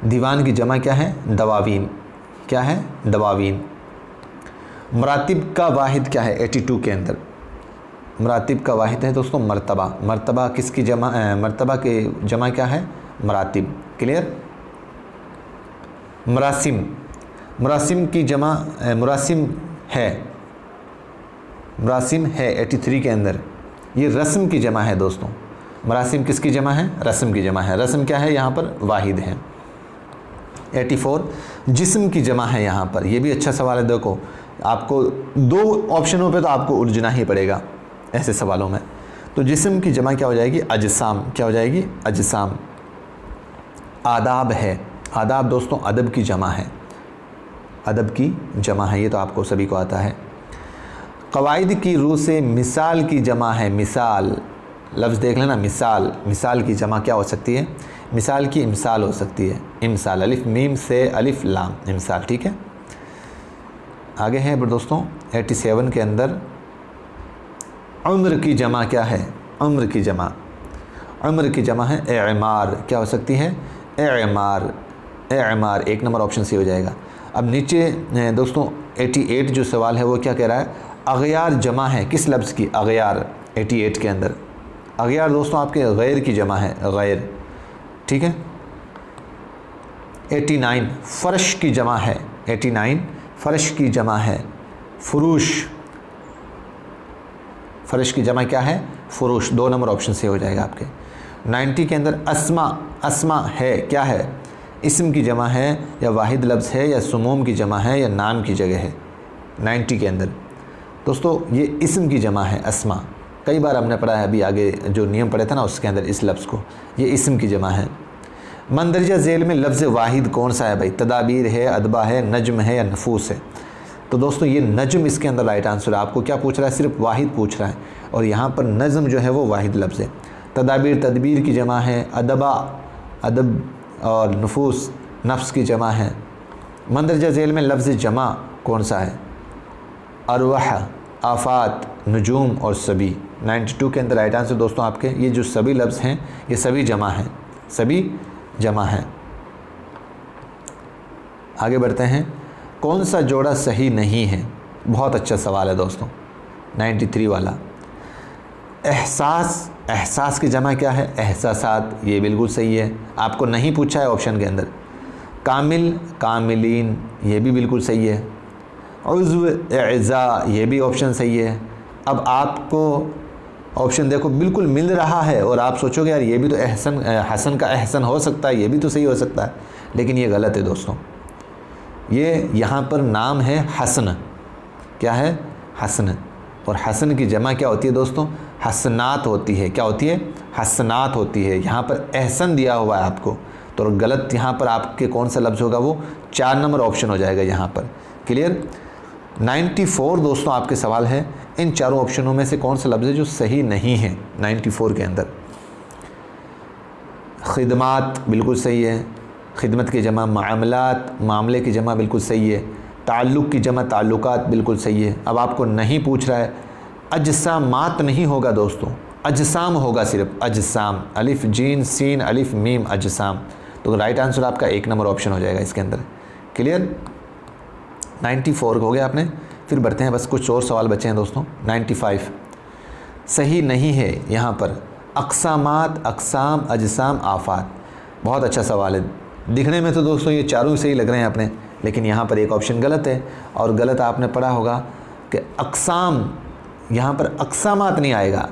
दीवान की जमा क्या है? दवावीन। क्या है? दवावीन। मरातिब का वाहिद क्या है? 82 के अंदर मरातिब का वाहिद है दोस्तों मर्तबा। मर्तबा किसकी जमा? मर्तबा के जमा क्या है? मरातिब। क्लियर। मरासिम, मरासिम की जमा मरासिम है, मरासिम है 83 के अंदर, ये रस्म की जमा है दोस्तों। मरासिम किसकी जमा है? रस्म की जमा है। रस्म क्या है? यहाँ पर वाहिद है। 84 जिस्म की जमा है यहाँ पर, ये भी अच्छा सवाल है। देखो आपको दो ऑप्शनों पे तो आपको उलझना ही पड़ेगा ऐसे सवालों में। तो जिस्म की जमा क्या हो जाएगी? अजसाम। क्या हो जाएगी? अजसाम। आदाब है, आदाब दोस्तों अदब की जमा है, अदब की जमा है, ये तो आपको सभी को आता है। कवायद की रूह से मिसाल की जमा है, मिसाल, लफ्ज़ देख लेना, मिसाल। मिसाल की जमा क्या हो सकती है? मिसाल की इमसाल हो सकती है, इमसाल, अलिफ मीम से अलिफ लाम, इमसाल। ठीक है, आगे है दोस्तों 87 के अंदर उम्र की जमा क्या है? उम्र की जमा, उम्र की जमा है एमार। क्या हो सकती है? एमार, एमार। 1 नंबर ऑप्शन सी हो जाएगा। अब नीचे दोस्तों 88 जो सवाल है वो क्या कह रहा है? अगयार जमा है किस लफ्ज़ की? अगयार। 88 के अंदर अगयार दोस्तों आपके गैर की जमा है, गैर। ठीक है। 89 फ़र्श की जमा है, 89 फ़र्श की जमा है फ़ुरूश। फ़र्श की जमा क्या है? फ़ुरूश। 2 नंबर ऑप्शन से हो जाएगा आपके। 90 के अंदर अस्मा, अस्मा है, क्या है? इस्म की जमा है या वाहिद लफ्ज़ है या सुमूम की जमा है या नाम की जगह है? 90 के अंदर दोस्तों ये इस्म की जमा है अस्मा। कई बार हमने पढ़ा है, अभी आगे जो नियम पढ़े थे ना उसके अंदर इस लफ्ज़ को, ये इस्म की जमा है। मंदरजा झेल में लफ्ज़ वाहिद कौन सा है भाई? तदाबीर है, अदबा है, नज्म है या नफूस है? तो दोस्तों ये नज्म इसके अंदर राइट आंसर है। आपको क्या पूछ रहा है? सिर्फ वाहिद पूछ रहा है, और यहाँ पर नज़म जो है वो वाहिद लफ्ज़ है। तदाबीर तदबीर की जमा है, अदबा अदब और नफूस नफ्स की जमा है। मंदरजा झेल में लफ्ज़ जमा कौन सा है? अरवाह, आफ़ात, नजूम और सभी। 92 के अंदर राइट आंसर दोस्तों आपके ये जो सभी लफ्ज़ हैं ये सभी जमा हैं, सभी जमा हैं। आगे बढ़ते हैं। कौन सा जोड़ा सही नहीं है? बहुत अच्छा सवाल है दोस्तों, 93 वाला। एहसास, एहसास की जमा क्या है? एहसासात, ये बिल्कुल सही है, आपको नहीं पूछा है ऑप्शन के अंदर। कामिल, कामिलीन, ये भी बिल्कुल सही है। उज़्व, एज़ा, ये भी ऑप्शन सही है। अब आपको ऑप्शन देखो बिल्कुल मिल रहा है और आप सोचोगे यार ये भी तो एहसन, हसन का एहसन हो सकता है, ये भी तो सही हो सकता है, लेकिन ये गलत है दोस्तों। ये यहाँ पर नाम है हसन। क्या है? हसन। और हसन की जमा क्या होती है दोस्तों? हसनात होती है। क्या होती है? हसनात होती है। यहाँ पर एहसन दिया हुआ है आपको, तो गलत यहाँ पर आपके कौन सा लफ्ज़ होगा? वो 4 नंबर ऑप्शन हो जाएगा यहाँ पर। क्लियर? 94 दोस्तों आपके सवाल है, इन चारों ऑप्शनों में से कौन सा लफ्ज़ है जो सही नहीं है 94 के अंदर? खिदमात बिल्कुल सही है, खिदमत की जमा। मामलात, मामले की जमा बिल्कुल सही है। ताल्लुक़ की जमा ताल्लुकात बिल्कुल सही है। अब आपको नहीं पूछ रहा है, अजसामात नहीं होगा दोस्तों, अजसाम होगा, सिर्फ अजसाम, अलिफ जीन सीन अलिफ मीम, अजसाम। तो राइट आंसर आपका 1 नंबर ऑप्शन हो जाएगा इसके अंदर। क्लियर? 94 हो गया आपने। फिर बढ़ते हैं, बस कुछ और सवाल बचे हैं दोस्तों। 95 सही नहीं है यहाँ पर। अक़सामात, अक़साम, अजसाम, आफ़ात। बहुत अच्छा सवाल है। दिखने में तो दोस्तों ये चारों ही सही लग रहे हैं अपने, लेकिन यहाँ पर एक ऑप्शन गलत है। और गलत आपने पढ़ा होगा कि अक़साम, यहाँ पर अक़सामात नहीं आएगा,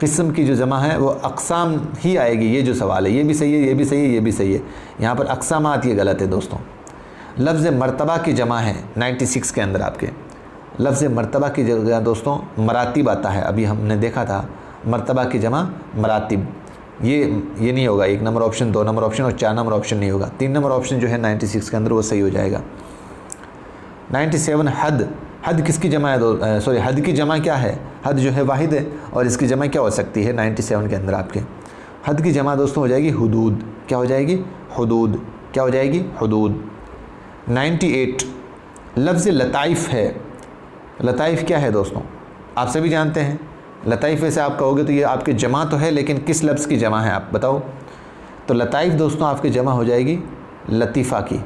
किस्म की जो जमा है वो अक़साम ही आएगी। ये जो सवाल है ये भी सही है, ये भी सही है, ये भी सही है। यहाँ पर अक़सामात ये गलत है दोस्तों। लफ्ज़ मर्तबा की जमा है 96 के अंदर आपके। लफ्ज़ मर्तबा की जगह दोस्तों मरातिब आता है, अभी हमने देखा था मर्तबा की जमा मरातिब। ये नहीं होगा। 1 नंबर ऑप्शन, 2 नंबर ऑप्शन और 4 नंबर ऑप्शन नहीं होगा। 3 नंबर ऑप्शन जो है 96 के अंदर वो सही हो जाएगा। 97 हद, हद किसकी जमा है? सॉरी, हद की जमा क्या है? हद जो है वाहिद है, और इसकी जमा क्या हो सकती है 97 के अंदर आपके? हद की जमा दोस्तों हो जाएगी हुदूद। क्या हो जाएगी? हुदूद। क्या हो जाएगी? हुदूद। 98 लफ्ज़ लताइफ़ है। लताइफ़ क्या है दोस्तों? आप सभी जानते हैं। लताइफ़ वैसे आप कहोगे तो ये आपके जमा तो है, लेकिन किस लफ्ज़ की जमा है आप बताओ? तो लताइफ़ दोस्तों आपकी जमा हो जाएगी लतीफ़ा की।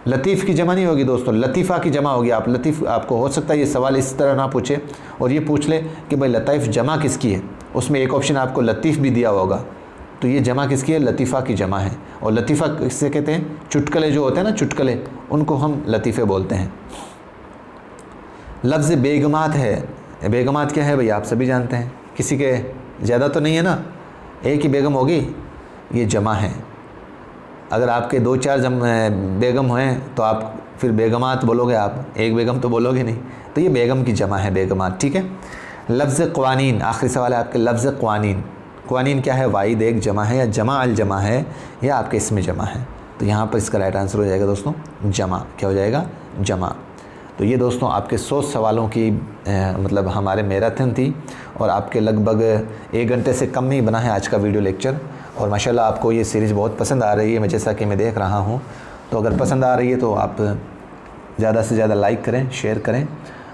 लतीफ़ की जमा नहीं होगी दोस्तों, लतीफ़ा की जमा होगी। आप लतीफ़, आपको हो सकता है ये सवाल इस तरह ना पूछे और ये पूछ ले कि भाई लताइफ़ जमा किसकी है, उसमें एक ऑप्शन आपको लतीफ़ भी दिया होगा, तो ये जमा किसकी है? लतीफ़ा की जमा है। और लतीफ़ा किससे कहते हैं? चुटकले जो होते हैं ना, चुटकले, उनको हम लतीफ़े बोलते हैं। लफ्ज़ बेगमात है। बेगमात क्या है भाई? आप सभी जानते हैं, किसी के ज़्यादा तो नहीं है ना, एक ही बेगम होगी, ये जमा है। अगर आपके 2-4 बेगम हैं तो आप फिर बेगमात बोलोगे, आप एक बेगम तो बोलोगे नहीं, तो ये बेगम की जमा है, बेगमात। ठीक है। लफ्ज़ क़वानीन, आखिरी सवाल है आपके। लफ्ज़ क़वानीन, क़वानीन क्या है? वाहिद एक जमा है, या जमा अल जमा है, या आपके इसमें जमा है? तो यहाँ पर इसका राइट आंसर हो जाएगा दोस्तों जमा। क्या हो जाएगा? जमा। तो ये दोस्तों आपके 100 सवालों की मतलब हमारे मैराथन थी, और आपके लगभग 1 घंटे से कम नहीं बना है आज का वीडियो लेक्चर। और माशाल्लाह आपको ये सीरीज़ बहुत पसंद आ रही है, मैं जैसा कि मैं देख रहा हूँ। तो अगर पसंद आ रही है तो आप ज़्यादा से ज़्यादा लाइक करें, शेयर करें।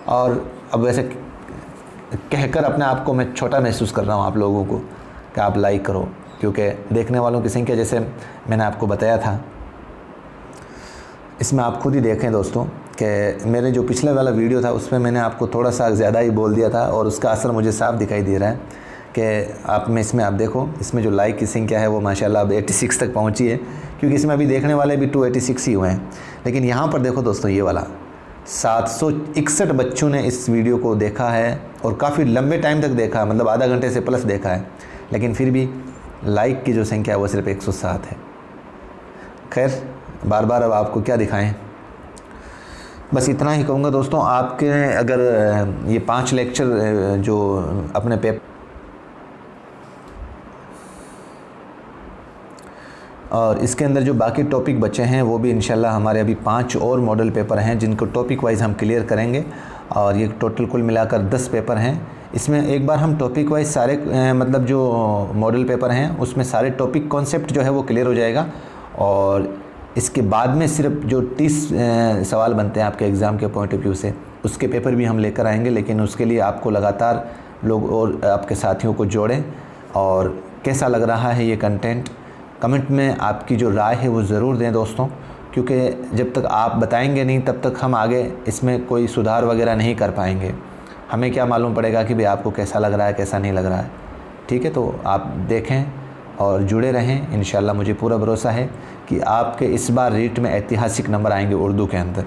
और अब वैसे कहकर अपने आप को मैं छोटा महसूस कर रहा हूँ आप लोगों को कि आप लाइक करो, क्योंकि देखने वालों की संख्या, जैसे मैंने आपको बताया था, इसमें आप खुद ही देखें दोस्तों कि मेरे जो पिछले वाला वीडियो था उसमें मैंने आपको थोड़ा सा ज़्यादा ही बोल दिया था, और उसका असर मुझे साफ दिखाई दे रहा है कि आप में इसमें आप देखो, इसमें जो लाइक की संख्या है वो माशाल्लाह अब 86 तक पहुंची है, क्योंकि इसमें अभी देखने वाले भी 286 ही हुए हैं। लेकिन यहाँ पर देखो दोस्तों, ये वाला 761 बच्चों ने इस वीडियो को देखा है, और काफ़ी लंबे टाइम तक देखा, मतलब आधा घंटे से प्लस देखा है, लेकिन फिर भी लाइक की जो संख्या है वो सिर्फ 107 है। खैर, बार बार अब आपको क्या दिखाएं। बस इतना ही कहूँगा दोस्तों। आपके अगर ये 5 लेक्चर जो अपने पेपर और इसके अंदर जो बाकी टॉपिक बचे हैं वो भी इंशाल्लाह हमारे अभी 5 और मॉडल पेपर हैं जिनको टॉपिक वाइज हम क्लियर करेंगे। और ये टोटल कुल मिलाकर 10 पेपर हैं। इसमें एक बार हम टॉपिक वाइज सारे मतलब जो मॉडल पेपर हैं उसमें सारे टॉपिक कॉन्सेप्ट जो है वो क्लियर हो जाएगा। और इसके बाद में सिर्फ जो 30 सवाल बनते हैं आपके एग्ज़ाम के पॉइंट ऑफ व्यू से, उसके पेपर भी हम लेकर आएंगे। लेकिन उसके लिए आपको लगातार लोग और आपके साथियों को जोड़ें। और कैसा लग रहा है ये कंटेंट, कमेंट में आपकी जो राय है वो ज़रूर दें दोस्तों, क्योंकि जब तक आप बताएंगे नहीं तब तक हम आगे इसमें कोई सुधार वगैरह नहीं कर पाएंगे। हमें क्या मालूम पड़ेगा कि भाई आपको कैसा लग रहा है कैसा नहीं लग रहा है। ठीक है, तो आप देखें और जुड़े रहें। इंशाल्लाह मुझे पूरा भरोसा है कि आपके इस बार रीट में ऐतिहासिक नंबर आएंगे उर्दू के अंदर,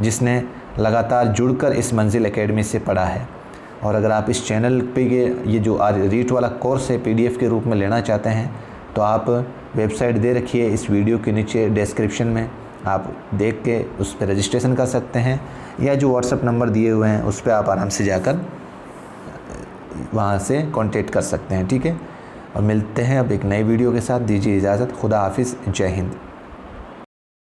जिसने लगातार जुड़कर इस मंजिल एकेडमी से पढ़ा है। और अगर आप इस चैनल पे ये जो रीट वाला कोर्स है PDF के रूप में लेना चाहते हैं तो आप वेबसाइट दे रखी है इस वीडियो के नीचे डिस्क्रिप्शन में, आप देख के उस पर रजिस्ट्रेशन कर सकते हैं, या जो व्हाट्सएप नंबर दिए हुए हैं उस पर आप आराम से जाकर वहाँ से कांटेक्ट कर सकते हैं। ठीक है, और मिलते हैं अब एक नई वीडियो के साथ। दीजिए इजाज़त। खुदा हाफिज़। जय हिंद।